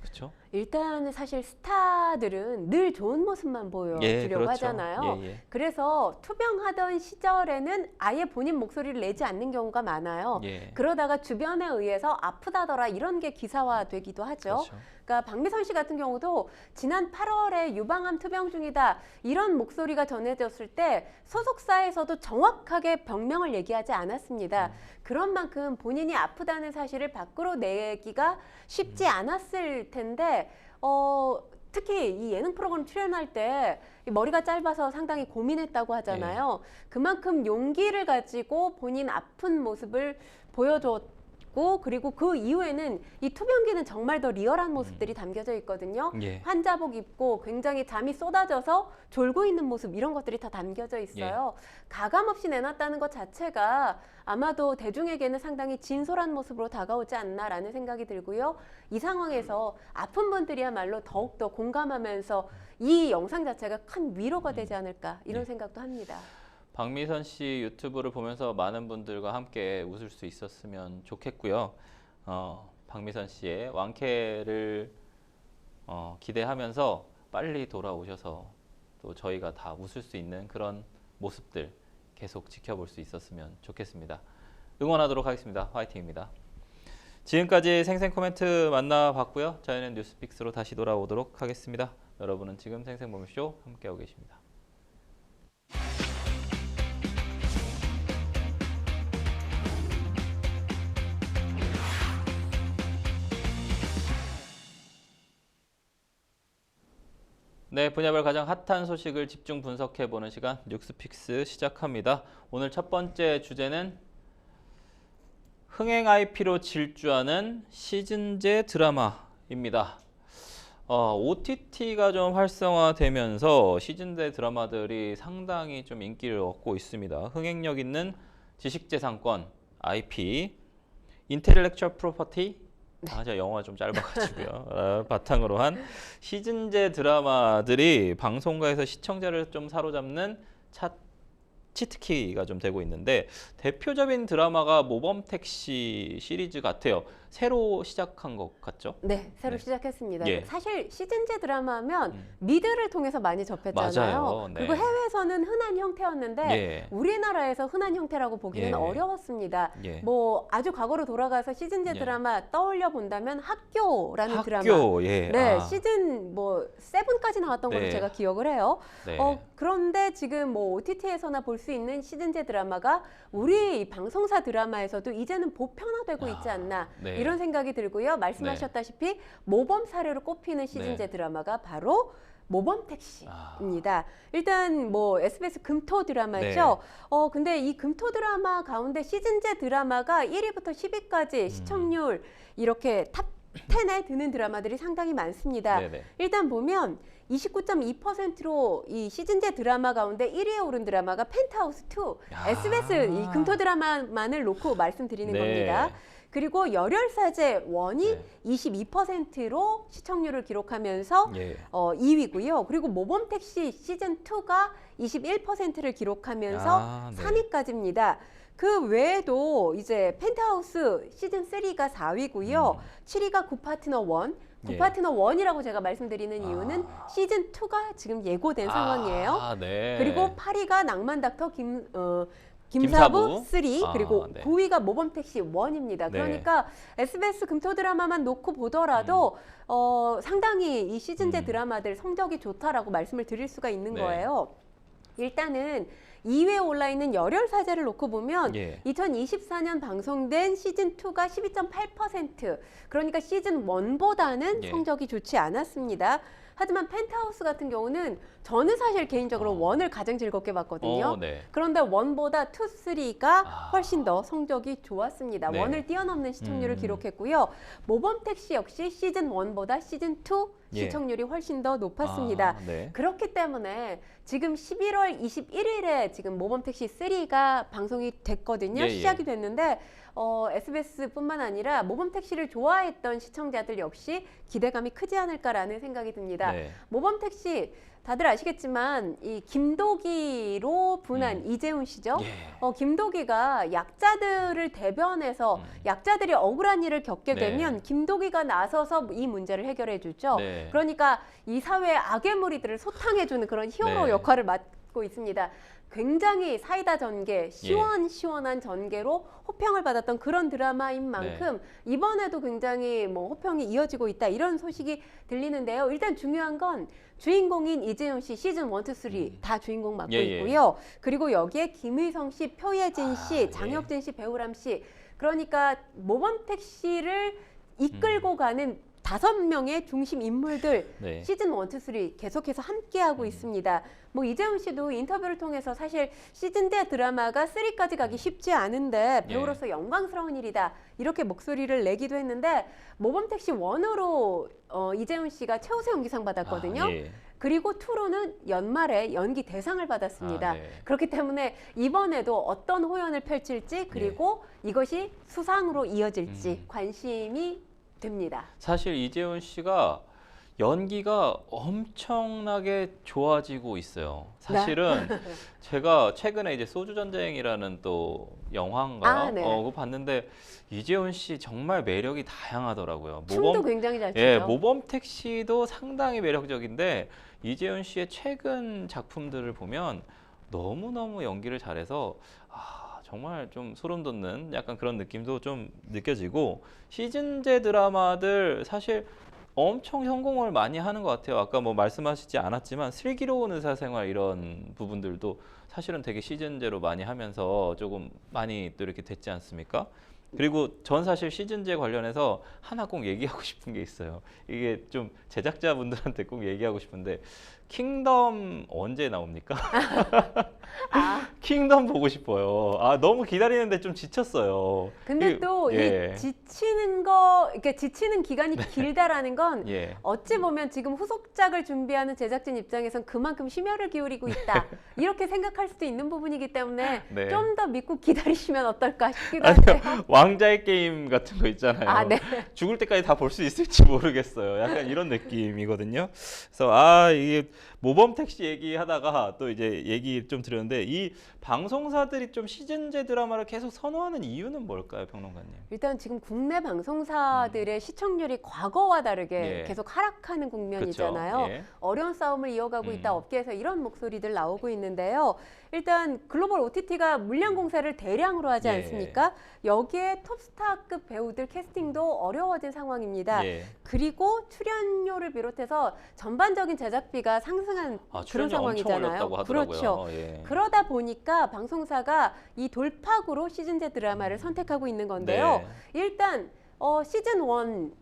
[SPEAKER 1] 그렇죠?
[SPEAKER 2] 일단 사실 스타들은 늘 좋은 모습만 보여주려고
[SPEAKER 1] 그렇죠.
[SPEAKER 2] 하잖아요.
[SPEAKER 1] 예.
[SPEAKER 2] 그래서 투병하던 시절에는 아예 본인 목소리를 내지 않는 경우가 많아요.
[SPEAKER 1] 예.
[SPEAKER 2] 그러다가 주변에 의해서 아프다더라 이런 게 기사화되기도 하죠.
[SPEAKER 1] 그렇죠.
[SPEAKER 2] 그러니까 박미선 씨 같은 경우도 지난 8월에 유방암 투병 중이다 이런 목소리가 전해졌을 때 소속사에서도 정확하게 병명을 얘기하지 않았습니다. 그런 만큼 본인이 아프다는 사실을 밖으로 내기가 쉽지 않았을 텐데 특히 이 예능 프로그램 출연할 때 이 머리가 짧아서 상당히 고민했다고 하잖아요. 그만큼 용기를 가지고 본인 아픈 모습을 보여줬고 그리고 그 이후에는 이 투병기는 정말 더 리얼한 모습들이 담겨져 있거든요.
[SPEAKER 1] 예.
[SPEAKER 2] 환자복 입고 굉장히 잠이 쏟아져서 졸고 있는 모습 이런 것들이 다 담겨져 있어요. 가감 없이 내놨다는 것 자체가 아마도 대중에게는 상당히 진솔한 모습으로 다가오지 않나라는 생각이 들고요. 이 상황에서 아픈 분들이야말로 더욱더 공감하면서 이 영상 자체가 큰 위로가 되지 않을까 이런 생각도 합니다.
[SPEAKER 1] 박미선 씨 유튜브를 보면서 많은 분들과 함께 웃을 수 있었으면 좋겠고요. 박미선 씨의 완쾌를 기대하면서 빨리 돌아오셔서 또 저희가 다 웃을 수 있는 그런 모습들 계속 지켜볼 수 있었으면 좋겠습니다. 응원하도록 하겠습니다. 화이팅입니다. 지금까지 생생 코멘트 만나봤고요. 저희는 뉴스픽스로 다시 돌아오도록 하겠습니다. 여러분은 지금 생생보물쇼 함께하고 계십니다. 네, 분야별 가장 핫한 소식을 집중 분석해보는 시간 뉴스픽스 시작합니다. 오늘 첫 번째 주제는 흥행 IP로 질주하는 시즌제 드라마입니다. OTT가 좀 활성화되면서 시즌제 드라마들이 상당히 좀 인기를 얻고 있습니다. 흥행력 있는 지식재산권 IP, 인텔렉츄얼 프로퍼티, 제가 영어가 좀 짧아가지고요. 바탕으로 한 시즌제 드라마들이 방송가에서 시청자를 좀 사로잡는 치트키가 좀 되고 있는데 대표적인 드라마가 모범택시 시리즈 같아요. 새로 시작한 것 같죠?
[SPEAKER 2] 네, 새로 시작했습니다.
[SPEAKER 1] 예.
[SPEAKER 2] 사실 시즌제 드라마면 미드를 통해서 많이 접했잖아요.
[SPEAKER 1] 맞아요. 네.
[SPEAKER 2] 그리고 해외에서는 흔한 형태였는데
[SPEAKER 1] 예.
[SPEAKER 2] 우리나라에서 흔한 형태라고 보기는
[SPEAKER 1] 예.
[SPEAKER 2] 어려웠습니다.
[SPEAKER 1] 예.
[SPEAKER 2] 뭐 아주 과거로 돌아가서 시즌제
[SPEAKER 1] 예.
[SPEAKER 2] 드라마 떠올려 본다면 학교라는 드라마.
[SPEAKER 1] 예.
[SPEAKER 2] 네, 시즌 뭐 7까지 나왔던 걸로
[SPEAKER 1] 네.
[SPEAKER 2] 제가 기억을 해요.
[SPEAKER 1] 네.
[SPEAKER 2] 그런데 지금 뭐 OTT에서나 볼 수 있는 시즌제 드라마가 우리 이 방송사 드라마에서도 이제는 보편화되고 있지 않나
[SPEAKER 1] 네.
[SPEAKER 2] 이런 생각이 들고요. 말씀하셨다시피 모범 사례로 꼽히는 시즌제
[SPEAKER 1] 네.
[SPEAKER 2] 드라마가 바로 모범택시입니다. 일단 뭐 SBS 금토 드라마죠. 근데 이 금토 드라마 가운데 시즌제 드라마가 1위부터 10위까지 시청률 이렇게 탑 10에 드는 드라마들이 상당히 많습니다.
[SPEAKER 1] 네네.
[SPEAKER 2] 일단 보면 29.2%로 이 시즌제 드라마 가운데 1위에 오른 드라마가 펜트하우스 2.
[SPEAKER 1] 야.
[SPEAKER 2] SBS 이 금토 드라마만을 놓고 말씀드리는
[SPEAKER 1] 네.
[SPEAKER 2] 겁니다. 그리고 열혈사제 1이
[SPEAKER 1] 네.
[SPEAKER 2] 22%로 시청률을 기록하면서
[SPEAKER 1] 예.
[SPEAKER 2] 2위고요. 그리고 모범택시 시즌 2가 21%를 기록하면서
[SPEAKER 1] 네.
[SPEAKER 2] 3위까지입니다. 그 외에도 이제 펜트하우스 시즌 3가 4위고요. 7위가 굿파트너 1.
[SPEAKER 1] 예.
[SPEAKER 2] 굿파트너 1이라고 제가 말씀드리는 이유는 시즌 2가 지금 예고된 상황이에요.
[SPEAKER 1] 아, 네.
[SPEAKER 2] 그리고 8위가 낭만 닥터 김사부
[SPEAKER 1] 김사부.
[SPEAKER 2] 3, 그리고
[SPEAKER 1] 네.
[SPEAKER 2] 9위가 모범택시 1입니다.
[SPEAKER 1] 네.
[SPEAKER 2] 그러니까 SBS 금토 드라마만 놓고 보더라도 상당히 이 시즌제 드라마들 성적이 좋다라고 말씀을 드릴 수가 있는
[SPEAKER 1] 네.
[SPEAKER 2] 거예요. 일단은 2위에 올라있는 열혈사제를 놓고 보면
[SPEAKER 1] 예.
[SPEAKER 2] 2024년 방송된 시즌2가 12.8%, 그러니까 시즌1보다는
[SPEAKER 1] 예.
[SPEAKER 2] 성적이 좋지 않았습니다. 하지만 펜트하우스 같은 경우는 저는 사실 개인적으로 1을 가장 즐겁게 봤거든요.
[SPEAKER 1] 네.
[SPEAKER 2] 그런데 1보다 2, 3가
[SPEAKER 1] 아.
[SPEAKER 2] 훨씬 더 성적이 좋았습니다.
[SPEAKER 1] 네.
[SPEAKER 2] 1을 뛰어넘는 시청률을 기록했고요. 모범택시 역시 시즌 1보다 시즌 2
[SPEAKER 1] 예.
[SPEAKER 2] 시청률이 훨씬 더 높았습니다.
[SPEAKER 1] 아, 네.
[SPEAKER 2] 그렇기 때문에 지금 11월 21일에 지금 모범택시 3가 방송이 됐거든요.
[SPEAKER 1] 예, 예.
[SPEAKER 2] 시작이 됐는데 SBS뿐만 아니라 모범택시를 좋아했던 시청자들 역시 기대감이 크지 않을까라는 생각이 듭니다.
[SPEAKER 1] 네.
[SPEAKER 2] 모범택시 다들 아시겠지만 이 김도기로 분한 이재훈 씨죠.
[SPEAKER 1] 예.
[SPEAKER 2] 김도기가 약자들을 대변해서 약자들이 억울한 일을 겪게
[SPEAKER 1] 네.
[SPEAKER 2] 되면 김도기가 나서서 이 문제를 해결해 주죠.
[SPEAKER 1] 네.
[SPEAKER 2] 그러니까 이 사회의 악의 무리들을 소탕해주는 그런 히어로
[SPEAKER 1] 네.
[SPEAKER 2] 역할을 맡고 있습니다. 굉장히 사이다 전개, 시원시원한 전개로 호평을 받았던 그런 드라마인 만큼 이번에도 굉장히 뭐 호평이 이어지고 있다 이런 소식이 들리는데요. 일단 중요한 건 주인공인 이재훈 씨 시즌 1, 2, 3 다 주인공 맡고 있고요. 그리고 여기에 김의성 씨, 표예진 씨, 장혁진 씨, 배우람 씨, 그러니까 모범택시를 이끌고 가는 5명의 중심 인물들
[SPEAKER 1] 네.
[SPEAKER 2] 시즌 1, 2, 3 계속해서 함께하고 있습니다. 뭐 이재훈 씨도 인터뷰를 통해서 사실 시즌제 드라마가 3까지 가기 쉽지 않은데 배우로서 영광스러운 일이다 이렇게 목소리를 내기도 했는데 모범택시 1으로 이재훈 씨가 최우수 연기상 받았거든요.
[SPEAKER 1] 아, 예.
[SPEAKER 2] 그리고 2로는 연말에 연기 대상을 받았습니다.
[SPEAKER 1] 아, 네.
[SPEAKER 2] 그렇기 때문에 이번에도 어떤 호연을 펼칠지 그리고 이것이 수상으로 이어질지 관심이 됩니다.
[SPEAKER 1] 사실 이재훈 씨가 연기가 엄청나게 좋아지고 있어요. 사실은 제가 최근에 이제 소주전쟁이라는 또 영화인가요? 그거 봤는데 이재훈 씨 정말 매력이 다양하더라고요.
[SPEAKER 2] 춤도 굉장히 잘 추죠.
[SPEAKER 1] 예, 모범택시도 상당히 매력적인데 이재훈 씨의 최근 작품들을 보면 너무너무 연기를 잘해서 정말 좀 소름 돋는 약간 그런 느낌도 좀 느껴지고 시즌제 드라마들 사실 엄청 성공을 많이 하는 것 같아요. 아까 뭐 말씀하시지 않았지만 슬기로운 의사생활 이런 부분들도 사실은 되게 시즌제로 많이 하면서 조금 많이 또 이렇게 됐지 않습니까? 그리고 전 사실 시즌제 관련해서 하나 꼭 얘기하고 싶은 게 있어요. 이게 좀 제작자분들한테 꼭 얘기하고 싶은데 킹덤 언제 나옵니까? 킹덤 보고 싶어요. 너무 기다리는데 좀 지쳤어요.
[SPEAKER 2] 근데 또 이 지치는 거, 이렇게 지치는 기간이 길다라는 건 어찌 보면 지금 후속작을 준비하는 제작진 입장에선 그만큼 심혈을 기울이고 있다. 이렇게 생각할 수도 있는 부분이기 때문에 좀 더 믿고 기다리시면 어떨까 싶기도 한데요.
[SPEAKER 1] 왕자의 게임 같은 거 있잖아요. 죽을 때까지 다 볼 수 있을지 모르겠어요. 약간 이런 느낌이거든요. 그래서 이게 모범택시 얘기하다가 또 이제 얘기 좀 드렸는데 이 방송사들이 좀 시즌제 드라마를 계속 선호하는 이유는 뭘까요, 평론가님?
[SPEAKER 2] 일단 지금 국내 방송사들의 시청률이 과거와 다르게 계속 하락하는 국면이잖아요. 어려운 싸움을 이어가고 있다 업계에서 이런 목소리들 나오고 있는데요. 일단 글로벌 OTT가 물량 공세를 대량으로 하지 않습니까? 여기에 톱스타급 배우들 캐스팅도 어려워진 상황입니다. 그리고 출연료를 비롯해서 전반적인 제작비가 상승한 그런 상황이잖아요. 그렇죠. 그러다 보니까 방송사가 이 돌파구로 시즌제 드라마를 선택하고 있는 건데요. 일단 시즌 1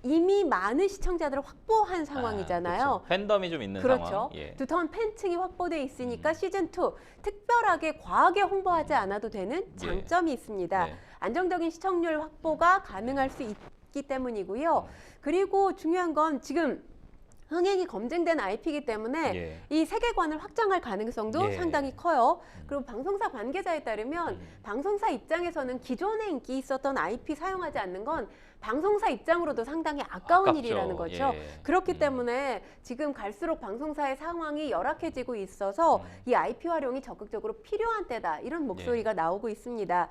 [SPEAKER 2] 이미 많은 시청자들을 확보한 상황이잖아요.
[SPEAKER 1] 팬덤이 좀 있는
[SPEAKER 2] 상황.
[SPEAKER 1] 그렇죠.
[SPEAKER 2] 두터운 팬층이 확보돼 있으니까 시즌 2 특별하게 과하게 홍보하지 않아도 되는 장점이 있습니다. 안정적인 시청률 확보가 가능할 수 있기 때문이고요. 그리고 중요한 건 지금 흥행이 검증된 IP이기 때문에
[SPEAKER 1] 예.
[SPEAKER 2] 이 세계관을 확장할 가능성도
[SPEAKER 1] 예.
[SPEAKER 2] 상당히 커요. 그리고 방송사 관계자에 따르면
[SPEAKER 1] 음.
[SPEAKER 2] 방송사 입장에서는 기존에 인기 있었던 IP 사용하지 않는 건 방송사 입장으로도 상당히 아까운
[SPEAKER 1] 아깝죠.
[SPEAKER 2] 일이라는 거죠.
[SPEAKER 1] 예.
[SPEAKER 2] 그렇기 때문에 지금 갈수록 방송사의 상황이 열악해지고 있어서 이 IP 활용이 적극적으로 필요한 때다. 이런 목소리가 나오고 있습니다.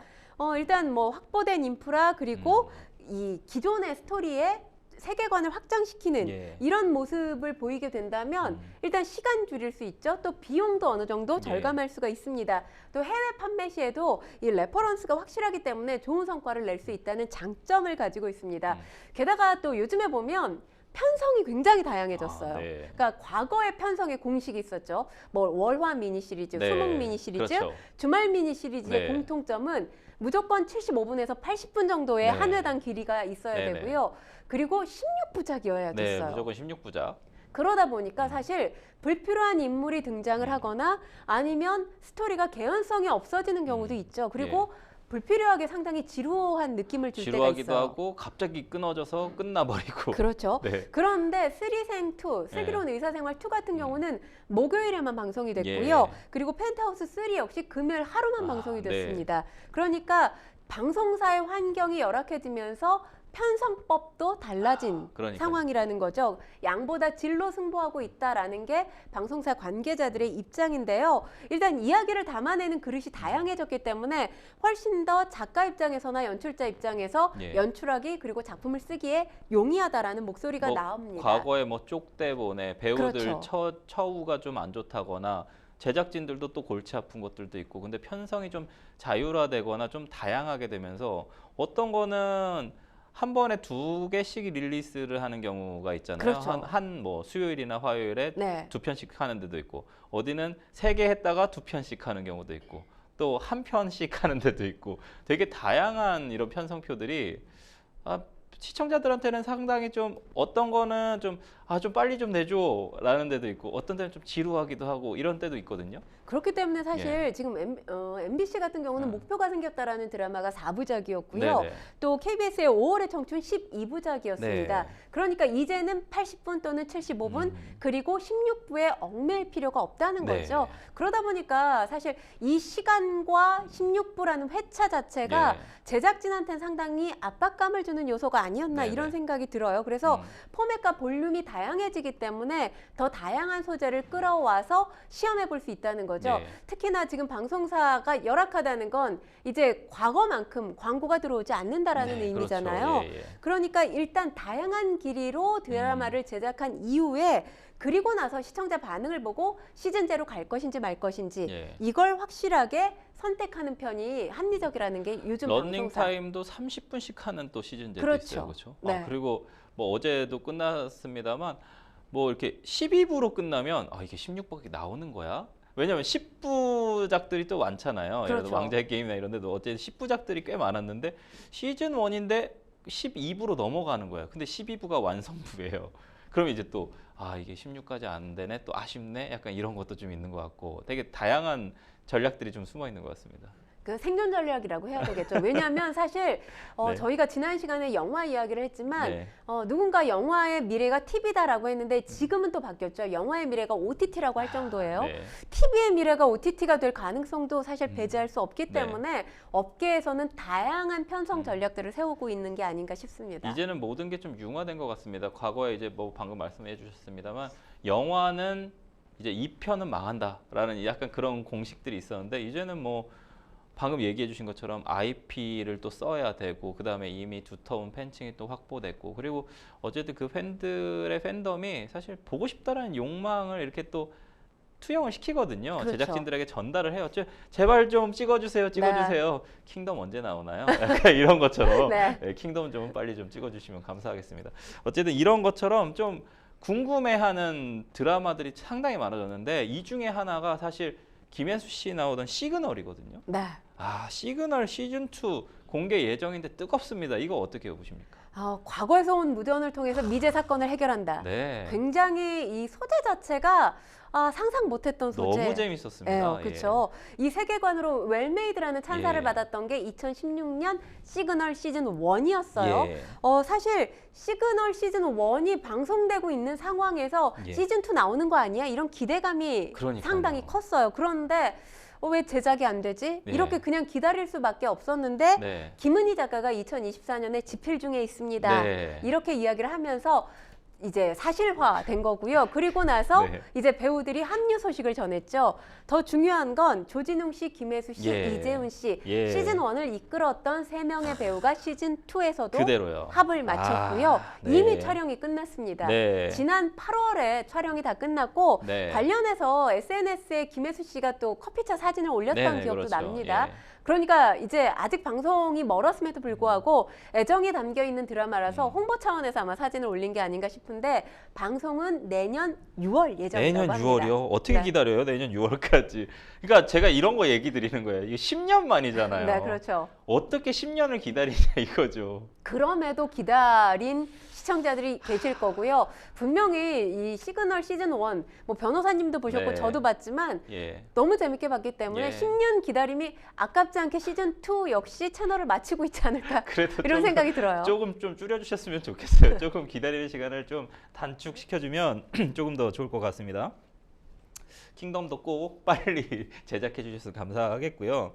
[SPEAKER 2] 일단 뭐 확보된 인프라 그리고 이 기존의 스토리에 세계관을 확장시키는
[SPEAKER 1] 예.
[SPEAKER 2] 이런 모습을 보이게 된다면 일단 시간 줄일 수 있죠. 또 비용도 어느 정도 절감할 수가 있습니다. 또 해외 판매 시에도 이 레퍼런스가 확실하기 때문에 좋은 성과를 낼 수 있다는 장점을 가지고 있습니다. 게다가 또 요즘에 보면 편성이 굉장히 다양해졌어요.
[SPEAKER 1] 아, 네.
[SPEAKER 2] 그러니까 과거에 편성의 공식이 있었죠. 뭐 월화 미니 시리즈,
[SPEAKER 1] 네.
[SPEAKER 2] 수목 미니 시리즈,
[SPEAKER 1] 그렇죠.
[SPEAKER 2] 주말 미니 시리즈의
[SPEAKER 1] 네. 공통점은
[SPEAKER 2] 공통점은 무조건 75분에서 80분 정도의
[SPEAKER 1] 네.
[SPEAKER 2] 한 회당 길이가 있어야
[SPEAKER 1] 네네.
[SPEAKER 2] 되고요. 그리고 16부작이어야
[SPEAKER 1] 네,
[SPEAKER 2] 됐어요.
[SPEAKER 1] 무조건 16부작.
[SPEAKER 2] 그러다 보니까 사실 불필요한 인물이 등장을 하거나 아니면 스토리가 개연성이 없어지는 경우도 있죠. 그리고 불필요하게 상당히 지루한 느낌을 줄 때가
[SPEAKER 1] 지루하기도
[SPEAKER 2] 있어요.
[SPEAKER 1] 하고 갑자기 끊어져서 끝나버리고.
[SPEAKER 2] 그렇죠.
[SPEAKER 1] 네.
[SPEAKER 2] 그런데 쓰리생2, 슬기로운 의사생활 2 같은 경우는 목요일에만 방송이 됐고요.
[SPEAKER 1] 예.
[SPEAKER 2] 그리고 펜트하우스 3 역시 금요일 하루만 방송이
[SPEAKER 1] 네.
[SPEAKER 2] 됐습니다. 그러니까 방송사의 환경이 열악해지면서 편성법도 달라진
[SPEAKER 1] 그러니까요.
[SPEAKER 2] 상황이라는 거죠. 양보다 질로 승부하고 있다라는 게 방송사 관계자들의 입장인데요. 일단 이야기를 담아내는 그릇이 다양해졌기 때문에 훨씬 더 작가 입장에서나 연출자 입장에서
[SPEAKER 1] 예.
[SPEAKER 2] 연출하기 그리고 작품을 쓰기에 용이하다라는 목소리가
[SPEAKER 1] 뭐
[SPEAKER 2] 나옵니다.
[SPEAKER 1] 과거에 뭐 쪽대본에 배우들
[SPEAKER 2] 그렇죠.
[SPEAKER 1] 처우가 좀 안 좋다거나 제작진들도 또 골치 아픈 것들도 있고 근데 편성이 좀 자율화되거나 좀 다양하게 되면서 어떤 거는 한 번에 2개씩 릴리스를 하는 경우가 있잖아요.
[SPEAKER 2] 그렇죠.
[SPEAKER 1] 한 뭐 수요일이나 화요일에
[SPEAKER 2] 네.
[SPEAKER 1] 2편씩 하는 데도 있고 어디는 3개 했다가 2편씩 하는 경우도 있고 또 1편씩 하는 데도 있고 되게 다양한 이런 편성표들이 시청자들한테는 상당히 좀 어떤 거는 좀 좀 빨리 좀 내줘 라는 데도 있고 어떤 데는 좀 지루하기도 하고 이런 때도 있거든요.
[SPEAKER 2] 그렇기 때문에 사실 지금 MBC 같은 경우는 목표가 생겼다라는 드라마가 4부작이었고요.
[SPEAKER 1] 네네.
[SPEAKER 2] 또 KBS의 5월의 청춘 12부작이었습니다.
[SPEAKER 1] 네.
[SPEAKER 2] 그러니까 이제는 80분 또는 75분 그리고 16부에 얽매일 필요가 없다는
[SPEAKER 1] 네.
[SPEAKER 2] 거죠. 그러다 보니까 사실 이 시간과 16부라는 회차 자체가
[SPEAKER 1] 예.
[SPEAKER 2] 제작진한테는 상당히 압박감을 주는 요소가 아니었나
[SPEAKER 1] 네네.
[SPEAKER 2] 이런 생각이 들어요. 그래서 포맷과 볼륨이 다양해지기 때문에 더 다양한 소재를 끌어와서 시험해 볼 수 있다는 거죠.
[SPEAKER 1] 네.
[SPEAKER 2] 특히나 지금 방송사가 열악하다는 건 이제 과거만큼 광고가 들어오지 않는다라는
[SPEAKER 1] 네,
[SPEAKER 2] 의미잖아요.
[SPEAKER 1] 그렇죠. 예, 예.
[SPEAKER 2] 그러니까 일단 다양한 길이로 드라마를 제작한 이후에 그리고 나서 시청자 반응을 보고 시즌제로 갈 것인지 말 것인지
[SPEAKER 1] 예.
[SPEAKER 2] 이걸 확실하게 선택하는 편이 합리적이라는 게 요즘
[SPEAKER 1] 러닝
[SPEAKER 2] 방송사.
[SPEAKER 1] 타임도 30분씩 하는 또 시즌제도
[SPEAKER 2] 그렇죠.
[SPEAKER 1] 있어요. 그렇죠?
[SPEAKER 2] 네.
[SPEAKER 1] 그리고 뭐 어제도 끝났습니다만 뭐 이렇게 12부로 끝나면 이게 16부가 나오는 거야? 왜냐면 10부작들이 또 많잖아요. 예를
[SPEAKER 2] 그렇죠.
[SPEAKER 1] 들어 왕자의 게임이나 이런 데도 어제 10부작들이 꽤 많았는데 시즌 1인데 12부로 넘어가는 거야. 근데 12부가 완성부예요. 그럼 이제 또 이게 16까지 안 되네. 또 아쉽네. 약간 이런 것도 좀 있는 것 같고 되게 다양한 전략들이 좀 숨어 있는 것 같습니다.
[SPEAKER 2] 그 생존 전략이라고 해야 되겠죠. 왜냐하면 사실
[SPEAKER 1] 네.
[SPEAKER 2] 저희가 지난 시간에 영화 이야기를 했지만
[SPEAKER 1] 네.
[SPEAKER 2] 누군가 영화의 미래가 TV다라고 했는데 지금은 또 바뀌었죠. 영화의 미래가 OTT라고 할 정도예요.
[SPEAKER 1] 네.
[SPEAKER 2] TV의 미래가 OTT가 될 가능성도 사실 배제할 수 없기
[SPEAKER 1] 네.
[SPEAKER 2] 때문에 업계에서는 다양한 편성 전략들을 세우고 있는 게 아닌가 싶습니다.
[SPEAKER 1] 이제는 모든 게 좀 융화된 것 같습니다. 과거에 이제 뭐 방금 말씀해 주셨습니다만 영화는 이제 2편은 망한다라는 약간 그런 공식들이 있었는데 이제는 뭐 방금 얘기해 주신 것처럼 IP를 또 써야 되고 그다음에 이미 두터운 팬층이 또 확보됐고 그리고 어쨌든 그 팬들의 팬덤이 사실 보고 싶다라는 욕망을 이렇게 또 투영을 시키거든요.
[SPEAKER 2] 그렇죠.
[SPEAKER 1] 제작진들에게 전달을 해요. 제발 좀 찍어주세요. 킹덤 언제 나오나요? 약간 이런 것처럼
[SPEAKER 2] 네.
[SPEAKER 1] 킹덤 좀 빨리 좀 찍어주시면 감사하겠습니다. 어쨌든 이런 것처럼 좀 궁금해하는 드라마들이 상당히 많아졌는데 이 중에 하나가 사실 김혜수 씨 나오던 시그널이거든요.
[SPEAKER 2] 네.
[SPEAKER 1] 시그널 시즌 2 공개 예정인데 뜨겁습니다. 이거 어떻게 보십니까?
[SPEAKER 2] 과거에서 온 무전을 통해서 미제 사건을 해결한다.
[SPEAKER 1] 네.
[SPEAKER 2] 굉장히 이 소재 자체가 상상 못했던 소재.
[SPEAKER 1] 너무 재밌었습니다.
[SPEAKER 2] 그렇죠. 이 세계관으로 웰메이드라는 찬사를
[SPEAKER 1] 예.
[SPEAKER 2] 받았던 게 2016년 시그널 시즌 1이었어요.
[SPEAKER 1] 예.
[SPEAKER 2] 사실 시그널 시즌 1이 방송되고 있는 상황에서
[SPEAKER 1] 예.
[SPEAKER 2] 시즌 2 나오는 거 아니야? 이런 기대감이
[SPEAKER 1] 그러니까요.
[SPEAKER 2] 상당히 컸어요. 그런데 왜 제작이 안 되지?
[SPEAKER 1] 네.
[SPEAKER 2] 이렇게 그냥 기다릴 수밖에 없었는데
[SPEAKER 1] 네.
[SPEAKER 2] 김은희 작가가 2024년에 집필 중에 있습니다.
[SPEAKER 1] 네.
[SPEAKER 2] 이렇게 이야기를 하면서 이제 사실화된 거고요. 그리고 나서
[SPEAKER 1] 네.
[SPEAKER 2] 이제 배우들이 합류 소식을 전했죠. 더 중요한 건 조진웅 씨, 김혜수 씨,
[SPEAKER 1] 예.
[SPEAKER 2] 이재훈 씨
[SPEAKER 1] 예.
[SPEAKER 2] 시즌 1을 이끌었던 3명의 배우가 시즌 2에서도
[SPEAKER 1] 그대로요.
[SPEAKER 2] 합을 마쳤고요.
[SPEAKER 1] 네.
[SPEAKER 2] 이미 촬영이 끝났습니다.
[SPEAKER 1] 네.
[SPEAKER 2] 지난 8월에 촬영이 다 끝났고
[SPEAKER 1] 네.
[SPEAKER 2] 관련해서 SNS에 김혜수 씨가 또 커피차 사진을 올렸던
[SPEAKER 1] 네네,
[SPEAKER 2] 기억도
[SPEAKER 1] 그렇죠.
[SPEAKER 2] 납니다.
[SPEAKER 1] 예.
[SPEAKER 2] 그러니까 이제 아직 방송이 멀었음에도 불구하고 애정이 담겨 있는 드라마라서 홍보 차원에서 아마 사진을 올린 게 아닌가 싶은데 방송은 내년 6월 예정이라고
[SPEAKER 1] 내년
[SPEAKER 2] 합니다.
[SPEAKER 1] 6월이요? 어떻게
[SPEAKER 2] 네.
[SPEAKER 1] 기다려요? 내년 6월까지. 그러니까 제가 이런 거 얘기 드리는 거예요. 이게 10년 만이잖아요.
[SPEAKER 2] 네, 그렇죠.
[SPEAKER 1] 어떻게 10년을 기다리냐 이거죠.
[SPEAKER 2] 그럼에도 기다린 시청자들이 계실 거고요. 분명히 이 시그널 시즌 1, 뭐 변호사님도 보셨고
[SPEAKER 1] 네.
[SPEAKER 2] 저도 봤지만
[SPEAKER 1] 예.
[SPEAKER 2] 너무 재밌게 봤기 때문에
[SPEAKER 1] 예.
[SPEAKER 2] 10년 기다림이 아깝지 않게 시즌 2 역시 채널을 마치고 있지 않을까
[SPEAKER 1] 그래도
[SPEAKER 2] 이런
[SPEAKER 1] 조금-
[SPEAKER 2] 생각이 들어요.
[SPEAKER 1] 조금 좀 줄여주셨으면 좋겠어요. 조금 기다리는 시간을 좀 단축시켜주면 조금 더 좋을 것 같습니다. 킹덤도 꼭 빨리 제작해 주셔서 감사하겠고요.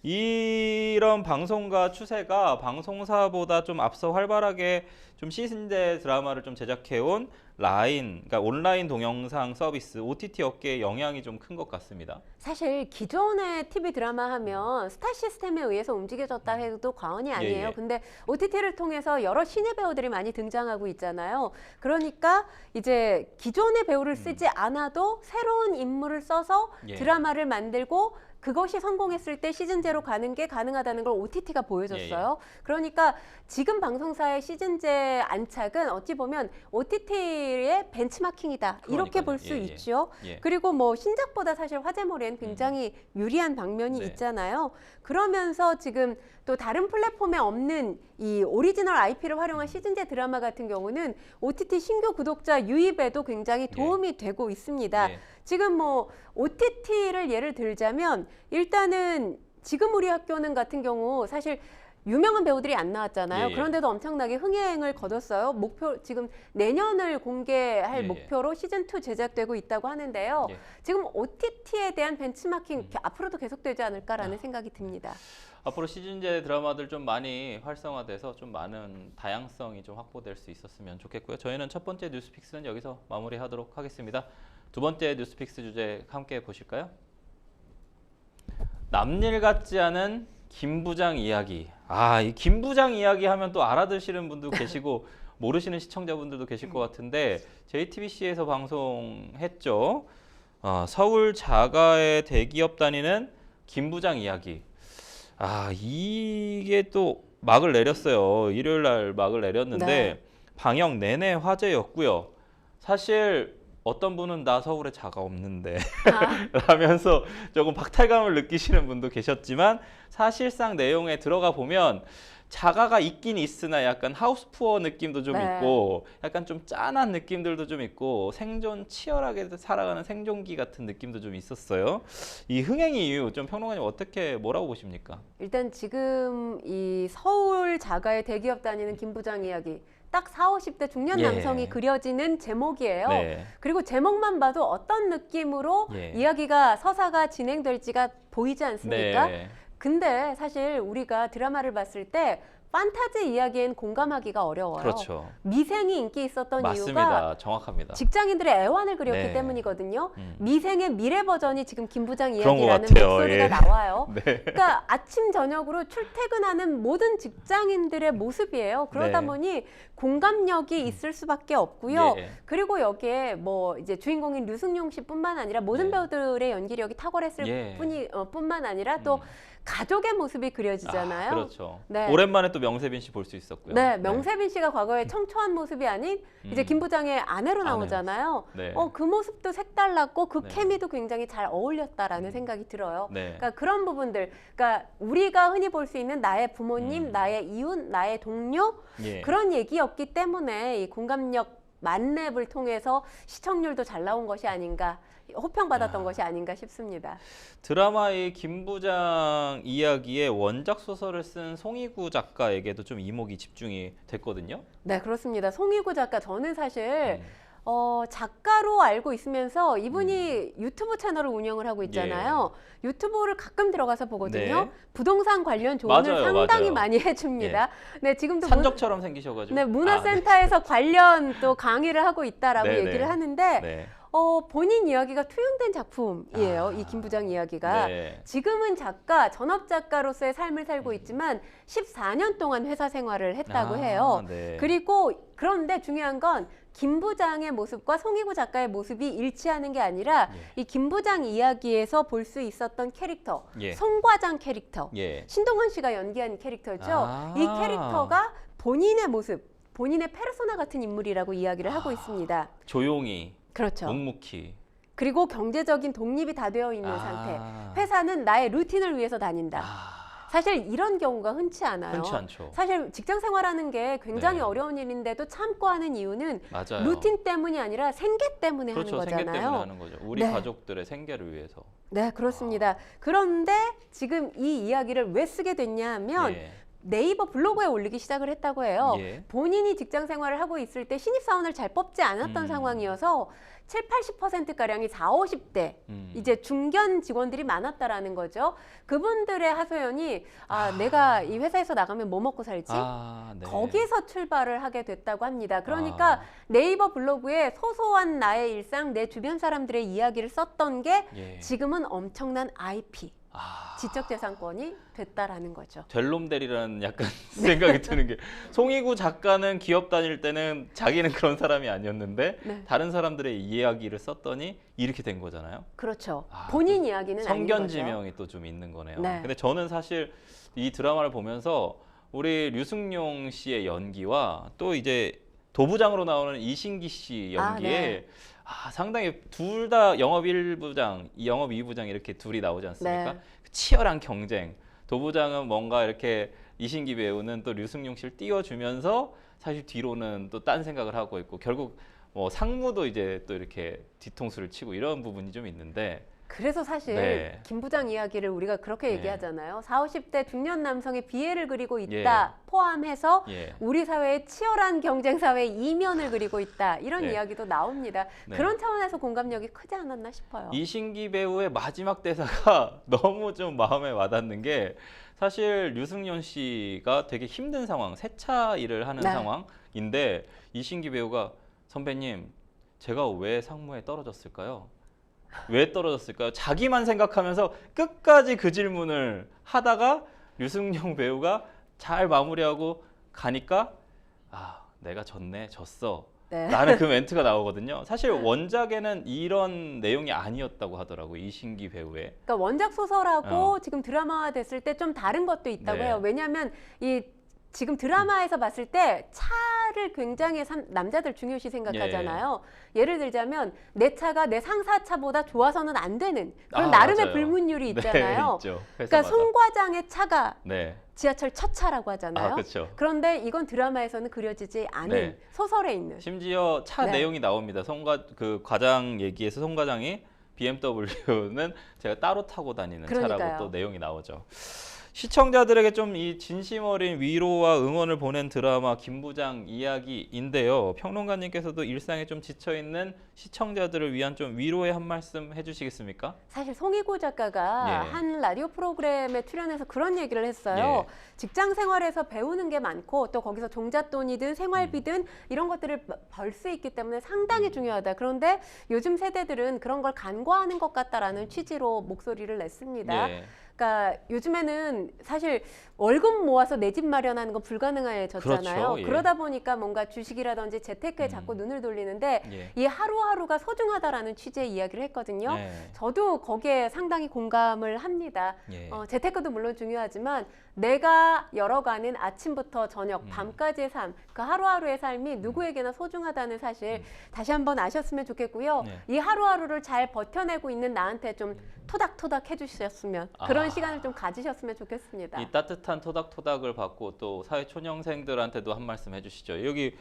[SPEAKER 1] 이런 방송과 추세가 방송사보다 좀 앞서 활발하게 좀 시즌제 드라마를 좀 제작해온 라인, 그러니까 온라인 동영상 서비스, OTT 업계에 영향이 좀 큰 것 같습니다.
[SPEAKER 2] 사실 기존의 TV 드라마 하면 스타 시스템에 의해서 움직여졌다 해도 과언이 아니에요.
[SPEAKER 1] 예.
[SPEAKER 2] 근데 OTT를 통해서 여러 신예 배우들이 많이 등장하고 있잖아요. 그러니까 이제 기존의 배우를 쓰지 않아도 새로운 인물을 써서
[SPEAKER 1] 예.
[SPEAKER 2] 드라마를 만들고 그것이 성공했을 때 시즌제로 가는 게 가능하다는 걸 OTT가 보여줬어요. 그러니까 지금 방송사의 시즌제 안착은 어찌 보면 OTT의 벤치마킹이다. 이렇게 볼 수
[SPEAKER 1] 그러니까요. 예, 예.
[SPEAKER 2] 있죠.
[SPEAKER 1] 예.
[SPEAKER 2] 그리고 뭐 신작보다 사실 화제몰이엔 굉장히 유리한 방면이
[SPEAKER 1] 네.
[SPEAKER 2] 있잖아요. 그러면서 지금 또 다른 플랫폼에 없는 이 오리지널 IP를 활용한 시즌제 드라마 같은 경우는 OTT 신규 구독자 유입에도 굉장히 도움이 되고 있습니다.
[SPEAKER 1] 예.
[SPEAKER 2] 지금 뭐 OTT를 예를 들자면 일단은 지금 우리 학교는 같은 경우 사실 유명한 배우들이 안 나왔잖아요.
[SPEAKER 1] 예, 예.
[SPEAKER 2] 그런데도 엄청나게 흥행을 거뒀어요. 목표 지금 내년을 공개할
[SPEAKER 1] 예, 예.
[SPEAKER 2] 목표로 시즌 2 제작되고 있다고 하는데요.
[SPEAKER 1] 예.
[SPEAKER 2] 지금 OTT에 대한 벤치마킹 앞으로도 계속되지 않을까라는 생각이 듭니다.
[SPEAKER 1] 앞으로 시즌제 드라마들 좀 많이 활성화돼서 좀 많은 다양성이 좀 확보될 수 있었으면 좋겠고요. 저희는 첫 번째 뉴스픽스는 여기서 마무리하도록 하겠습니다. 두 번째 뉴스픽스 주제 함께 보실까요? 남일 같지 않은 김 부장 이야기. 이 김 부장 이야기 하면 또 알아들으시는 분도 계시고 모르시는 시청자분들도 계실 것 같은데 JTBC에서 방송했죠. 서울 자가의 대기업 다니는 김 부장 이야기. 이게 또 막을 내렸어요. 일요일 날 막을 내렸는데
[SPEAKER 2] 네.
[SPEAKER 1] 방영 내내 화제였고요. 사실 어떤 분은 나 서울에 자가 없는데 라면서 조금 박탈감을 느끼시는 분도 계셨지만 사실상 내용에 들어가 보면 자가가 있긴 있으나 약간 하우스푸어 느낌도 좀
[SPEAKER 2] 네.
[SPEAKER 1] 있고 약간 좀 짠한 느낌들도 좀 있고 생존 치열하게 살아가는 생존기 같은 느낌도 좀 있었어요. 이 흥행 이유 좀 평론가님 어떻게 뭐라고 보십니까?
[SPEAKER 2] 일단 지금 이 서울 자가의 대기업 다니는 김 부장 이야기 딱 40, 50대 중년
[SPEAKER 1] 예.
[SPEAKER 2] 남성이 그려지는 제목이에요.
[SPEAKER 1] 네.
[SPEAKER 2] 그리고 제목만 봐도 어떤 느낌으로
[SPEAKER 1] 예.
[SPEAKER 2] 이야기가 서사가 진행될지가 보이지 않습니까?
[SPEAKER 1] 네.
[SPEAKER 2] 근데 사실 우리가 드라마를 봤을 때 판타지 이야기엔 공감하기가 어려워요.
[SPEAKER 1] 그렇죠.
[SPEAKER 2] 미생이 인기 있었던 이유가
[SPEAKER 1] 맞습니다. 정확합니다.
[SPEAKER 2] 직장인들의 애환을 그렸기
[SPEAKER 1] 네.
[SPEAKER 2] 때문이거든요. 미생의 미래 버전이 지금 김 부장
[SPEAKER 1] 그런 것
[SPEAKER 2] 이야기라는
[SPEAKER 1] 같아요.
[SPEAKER 2] 목소리가
[SPEAKER 1] 예.
[SPEAKER 2] 나와요.
[SPEAKER 1] 네.
[SPEAKER 2] 그러니까 아침 저녁으로 출퇴근하는 모든 직장인들의 모습이에요. 그러다
[SPEAKER 1] 네.
[SPEAKER 2] 보니 공감력이 있을 수밖에 없고요.
[SPEAKER 1] 예.
[SPEAKER 2] 그리고 여기에 뭐 이제 주인공인 류승용 씨뿐만 아니라 모든
[SPEAKER 1] 예.
[SPEAKER 2] 배우들의 연기력이 탁월했을
[SPEAKER 1] 예.
[SPEAKER 2] 뿐만 아니라 또 가족의 모습이 그려지잖아요.
[SPEAKER 1] 그렇죠.
[SPEAKER 2] 네.
[SPEAKER 1] 오랜만에 또 명세빈 씨 볼 수 있었고요.
[SPEAKER 2] 네, 명세빈 씨가 과거에 청초한 모습이 아닌 이제 김 부장의 아내로 나오잖아요.
[SPEAKER 1] 네.
[SPEAKER 2] 그 모습도 색달랐고 그
[SPEAKER 1] 네.
[SPEAKER 2] 케미도 굉장히 잘 어울렸다라는 생각이 들어요.
[SPEAKER 1] 네.
[SPEAKER 2] 그러니까 그런 부분들, 그러니까 우리가 흔히 볼 수 있는 나의 부모님, 나의 이웃, 나의 동료
[SPEAKER 1] 예.
[SPEAKER 2] 그런 얘기였기 때문에 이 공감력 만렙을 통해서 시청률도 잘 나온 것이 아닌가, 호평받았던 것이 아닌가 싶습니다.
[SPEAKER 1] 드라마의 김 부장 이야기의 원작 소설을 쓴 송이구 작가에게도 좀 이목이 집중이 됐거든요.
[SPEAKER 2] 네, 그렇습니다. 송이구 작가, 저는 사실 작가로 알고 있으면서 이분이 유튜브 채널을 운영을 하고 있잖아요. 유튜브를 가끔 들어가서 보거든요.
[SPEAKER 1] 네.
[SPEAKER 2] 부동산 관련 조언을
[SPEAKER 1] 맞아요,
[SPEAKER 2] 상당히
[SPEAKER 1] 맞아요.
[SPEAKER 2] 많이 해줍니다. 네, 지금도
[SPEAKER 1] 산적처럼 생기셔가지고.
[SPEAKER 2] 네, 문화센터에서 관련 또 강의를 하고 있다라고
[SPEAKER 1] 네,
[SPEAKER 2] 얘기를
[SPEAKER 1] 네.
[SPEAKER 2] 하는데
[SPEAKER 1] 네.
[SPEAKER 2] 본인 이야기가 투영된 작품이에요. 이 김 부장 이야기가.
[SPEAKER 1] 네.
[SPEAKER 2] 지금은 작가, 전업 작가로서의 삶을 살고 있지만 14년 동안 회사 생활을 했다고 해요.
[SPEAKER 1] 네.
[SPEAKER 2] 그리고 그런데 중요한 건 김 부장의 모습과 송이구 작가의 모습이 일치하는 게 아니라 이 김 부장 이야기에서 볼 수 있었던 캐릭터,
[SPEAKER 1] 예.
[SPEAKER 2] 송과장 캐릭터,
[SPEAKER 1] 예.
[SPEAKER 2] 신동원 씨가 연기한 캐릭터죠.
[SPEAKER 1] 아.
[SPEAKER 2] 이 캐릭터가 본인의 모습, 본인의 페르소나 같은 인물이라고 이야기를 하고 있습니다.
[SPEAKER 1] 조용히,
[SPEAKER 2] 그렇죠.
[SPEAKER 1] 묵묵히.
[SPEAKER 2] 그리고 경제적인 독립이 다 되어 있는
[SPEAKER 1] 아.
[SPEAKER 2] 상태. 회사는 나의 루틴을 위해서 다닌다. 사실 이런 경우가 흔치 않아요.
[SPEAKER 1] 흔치 않죠.
[SPEAKER 2] 사실 직장 생활하는 게 굉장히
[SPEAKER 1] 네.
[SPEAKER 2] 어려운 일인데도 참고 하는 이유는
[SPEAKER 1] 맞아요.
[SPEAKER 2] 루틴 때문이 아니라 생계 때문에
[SPEAKER 1] 그렇죠.
[SPEAKER 2] 하는
[SPEAKER 1] 생계
[SPEAKER 2] 거잖아요.
[SPEAKER 1] 때문에 하는 거죠. 우리
[SPEAKER 2] 네.
[SPEAKER 1] 가족들의 생계를 위해서.
[SPEAKER 2] 네, 그렇습니다. 그런데 지금 이 이야기를 왜 쓰게 됐냐 하면
[SPEAKER 1] 예.
[SPEAKER 2] 네이버 블로그에 올리기 시작을 했다고 해요.
[SPEAKER 1] 예.
[SPEAKER 2] 본인이 직장 생활을 하고 있을 때 신입사원을 잘 뽑지 않았던 상황이어서 70~80%가량이 40, 50대 이제 중견 직원들이 많았다라는 거죠. 그분들의 하소연이 내가 이 회사에서 나가면 뭐 먹고 살지?
[SPEAKER 1] 네.
[SPEAKER 2] 거기서 출발을 하게 됐다고 합니다. 그러니까 네이버 블로그에 소소한 나의 일상, 내 주변 사람들의 이야기를 썼던 게
[SPEAKER 1] 예.
[SPEAKER 2] 지금은 엄청난 IP, 지적재산권이 됐다라는 거죠.
[SPEAKER 1] 델롬델이라는 약간 생각이 드는 게 송이구 작가는 기업 다닐 때는 자기는 그런 사람이 아니었는데
[SPEAKER 2] 네.
[SPEAKER 1] 다른 사람들의 이야기를 썼더니 이렇게 된 거잖아요.
[SPEAKER 2] 그렇죠. 본인
[SPEAKER 1] 또
[SPEAKER 2] 이야기는 아닌 거죠.
[SPEAKER 1] 성견지명이 또 좀 있는 거네요.
[SPEAKER 2] 네.
[SPEAKER 1] 근데 저는 사실 이 드라마를 보면서 우리 류승룡 씨의 연기와 또 이제 도부장으로 나오는 이신기 씨 연기에
[SPEAKER 2] 네.
[SPEAKER 1] 상당히 둘 다 영업 1부장, 영업 2부장 이렇게 둘이 나오지 않습니까?
[SPEAKER 2] 네.
[SPEAKER 1] 치열한 경쟁. 도부장은 뭔가 이렇게 이신기 배우는 또 류승룡 씨를 띄워주면서 사실 뒤로는 또 딴 생각을 하고 있고 결국 뭐 상무도 이제 또 이렇게 뒤통수를 치고 이런 부분이 좀 있는데
[SPEAKER 2] 그래서 사실
[SPEAKER 1] 네.
[SPEAKER 2] 김 부장 이야기를 우리가 그렇게
[SPEAKER 1] 네.
[SPEAKER 2] 얘기하잖아요. 40, 50대 중년 남성의 비애를 그리고 있다 포함해서
[SPEAKER 1] 예.
[SPEAKER 2] 우리 사회의 치열한 경쟁 사회의 이면을 그리고 있다. 이런
[SPEAKER 1] 네.
[SPEAKER 2] 이야기도 나옵니다.
[SPEAKER 1] 네.
[SPEAKER 2] 그런 차원에서 공감력이 크지 않았나 싶어요.
[SPEAKER 1] 이신기 배우의 마지막 대사가 너무 좀 마음에 와닿는 게 사실 류승룡 씨가 되게 힘든 상황, 세차 일을 하는
[SPEAKER 2] 네.
[SPEAKER 1] 상황인데 이신기 배우가 선배님 제가 왜 상무에 떨어졌을까요? 왜 떨어졌을까요? 자기만 생각하면서 끝까지 그 질문을 하다가 류승룡 배우가 잘 마무리하고 가니까 내가 졌어.
[SPEAKER 2] 네.
[SPEAKER 1] 라는 그 멘트가 나오거든요. 사실 원작에는 이런 내용이 아니었다고 하더라고요. 이신기 배우의.
[SPEAKER 2] 그러니까 원작 소설하고 지금 드라마화 됐을 때 좀 다른 것도 있다고
[SPEAKER 1] 네.
[SPEAKER 2] 해요. 왜냐하면 이 지금 드라마에서 봤을 때 차를 굉장히 남자들 중요시 생각하잖아요. 예를 들자면 내 차가 내 상사 차보다 좋아서는 안 되는 그런 나름의
[SPEAKER 1] 맞아요.
[SPEAKER 2] 불문율이
[SPEAKER 1] 네,
[SPEAKER 2] 있잖아요.
[SPEAKER 1] 있죠.
[SPEAKER 2] 그러니까
[SPEAKER 1] 회사마다.
[SPEAKER 2] 송 과장의 차가
[SPEAKER 1] 네.
[SPEAKER 2] 지하철 첫 차라고 하잖아요.
[SPEAKER 1] 그렇죠.
[SPEAKER 2] 그런데 이건 드라마에서는 그려지지 않은
[SPEAKER 1] 네.
[SPEAKER 2] 소설에 있는.
[SPEAKER 1] 심지어 차
[SPEAKER 2] 네.
[SPEAKER 1] 내용이 나옵니다. 그 과장 얘기에서 송 과장이 BMW는 제가 따로 타고 다니는
[SPEAKER 2] 그러니까요.
[SPEAKER 1] 차라고 또 내용이 나오죠. 시청자들에게 좀 이 진심 어린 위로와 응원을 보낸 드라마 김 부장 이야기인데요. 평론가님께서도 일상에 좀 지쳐있는 시청자들을 위한 좀 위로의 한 말씀 해주시겠습니까?
[SPEAKER 2] 사실 송이구 작가가
[SPEAKER 1] 예.
[SPEAKER 2] 한 라디오 프로그램에 출연해서 그런 얘기를 했어요.
[SPEAKER 1] 예.
[SPEAKER 2] 직장 생활에서 배우는 게 많고 또 거기서 종잣돈이든 생활비든 이런 것들을 벌 수 있기 때문에 상당히 중요하다. 그런데 요즘 세대들은 그런 걸 간과하는 것 같다라는 취지로 목소리를 냈습니다.
[SPEAKER 1] 예.
[SPEAKER 2] 그러니까 요즘에는 요즘에는 사실 월급 모아서 내 집 마련하는 건 불가능해졌잖아요.
[SPEAKER 1] 그렇죠. 예.
[SPEAKER 2] 그러다 보니까 뭔가 주식이라든지 재테크에 자꾸 눈을 돌리는데
[SPEAKER 1] 예.
[SPEAKER 2] 이 하루하루가 소중하다라는 취지의 이야기를 했거든요.
[SPEAKER 1] 네.
[SPEAKER 2] 저도 거기에 상당히 공감을 합니다.
[SPEAKER 1] 예.
[SPEAKER 2] 재테크도 물론 중요하지만 내가 열어가는 아침부터 저녁, 밤까지의 삶, 그 하루하루의 삶이 누구에게나 소중하다는 사실 다시 한번 아셨으면 좋겠고요.
[SPEAKER 1] 네.
[SPEAKER 2] 이 하루하루를 잘 버텨내고 있는 나한테 좀 토닥토닥 해주셨으면 그런 시간을 좀 가지셨으면 좋겠습니다.
[SPEAKER 1] 이 따뜻한 토닥토닥을 받고 또 사회초년생들한테도 한 말씀 해주시죠. 여기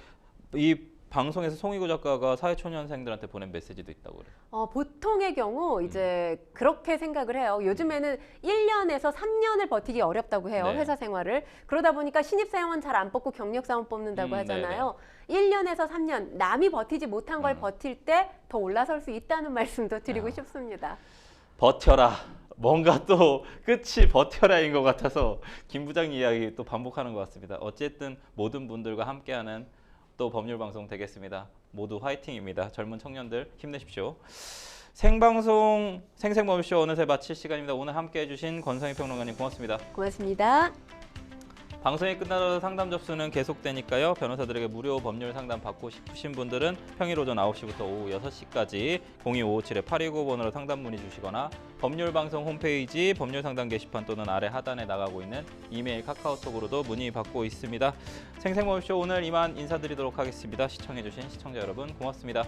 [SPEAKER 1] 이 방송에서 송이구 작가가 사회초년생들한테 보낸 메시지도 있다고 그래요.
[SPEAKER 2] 보통의 경우 이제 그렇게 생각을 해요. 요즘에는 1년에서 3년을 버티기 어렵다고 해요.
[SPEAKER 1] 네.
[SPEAKER 2] 회사 생활을. 그러다 보니까 신입사원은 잘 안 뽑고 경력사원 뽑는다고 하잖아요. 1년에서 3년 남이 버티지 못한 걸 버틸 때 더 올라설 수 있다는 말씀도 드리고 싶습니다.
[SPEAKER 1] 버텨라. 뭔가 또 끝이 버텨라인 것 같아서 김 부장 이야기 또 반복하는 것 같습니다. 어쨌든 모든 분들과 함께하는 또 법률 방송 되겠습니다. 모두 화이팅입니다. 젊은 청년들 힘내십시오. 생방송 생생법률쇼 어느새 마칠 시간입니다. 오늘 함께해 주신 권성희 평론가님 고맙습니다.
[SPEAKER 2] 고맙습니다.
[SPEAKER 1] 방송이 끝나도 상담 접수는 계속되니까요. 변호사들에게 무료 법률 상담 받고 싶으신 분들은 평일 오전 9시부터 오후 6시까지 02557-8295번으로 상담 문의 주시거나 법률방송 홈페이지 법률상담 게시판 또는 아래 하단에 나가고 있는 이메일 카카오톡으로도 문의 받고 있습니다. 생생법률쇼 오늘 이만 인사드리도록 하겠습니다. 시청해주신 시청자 여러분 고맙습니다.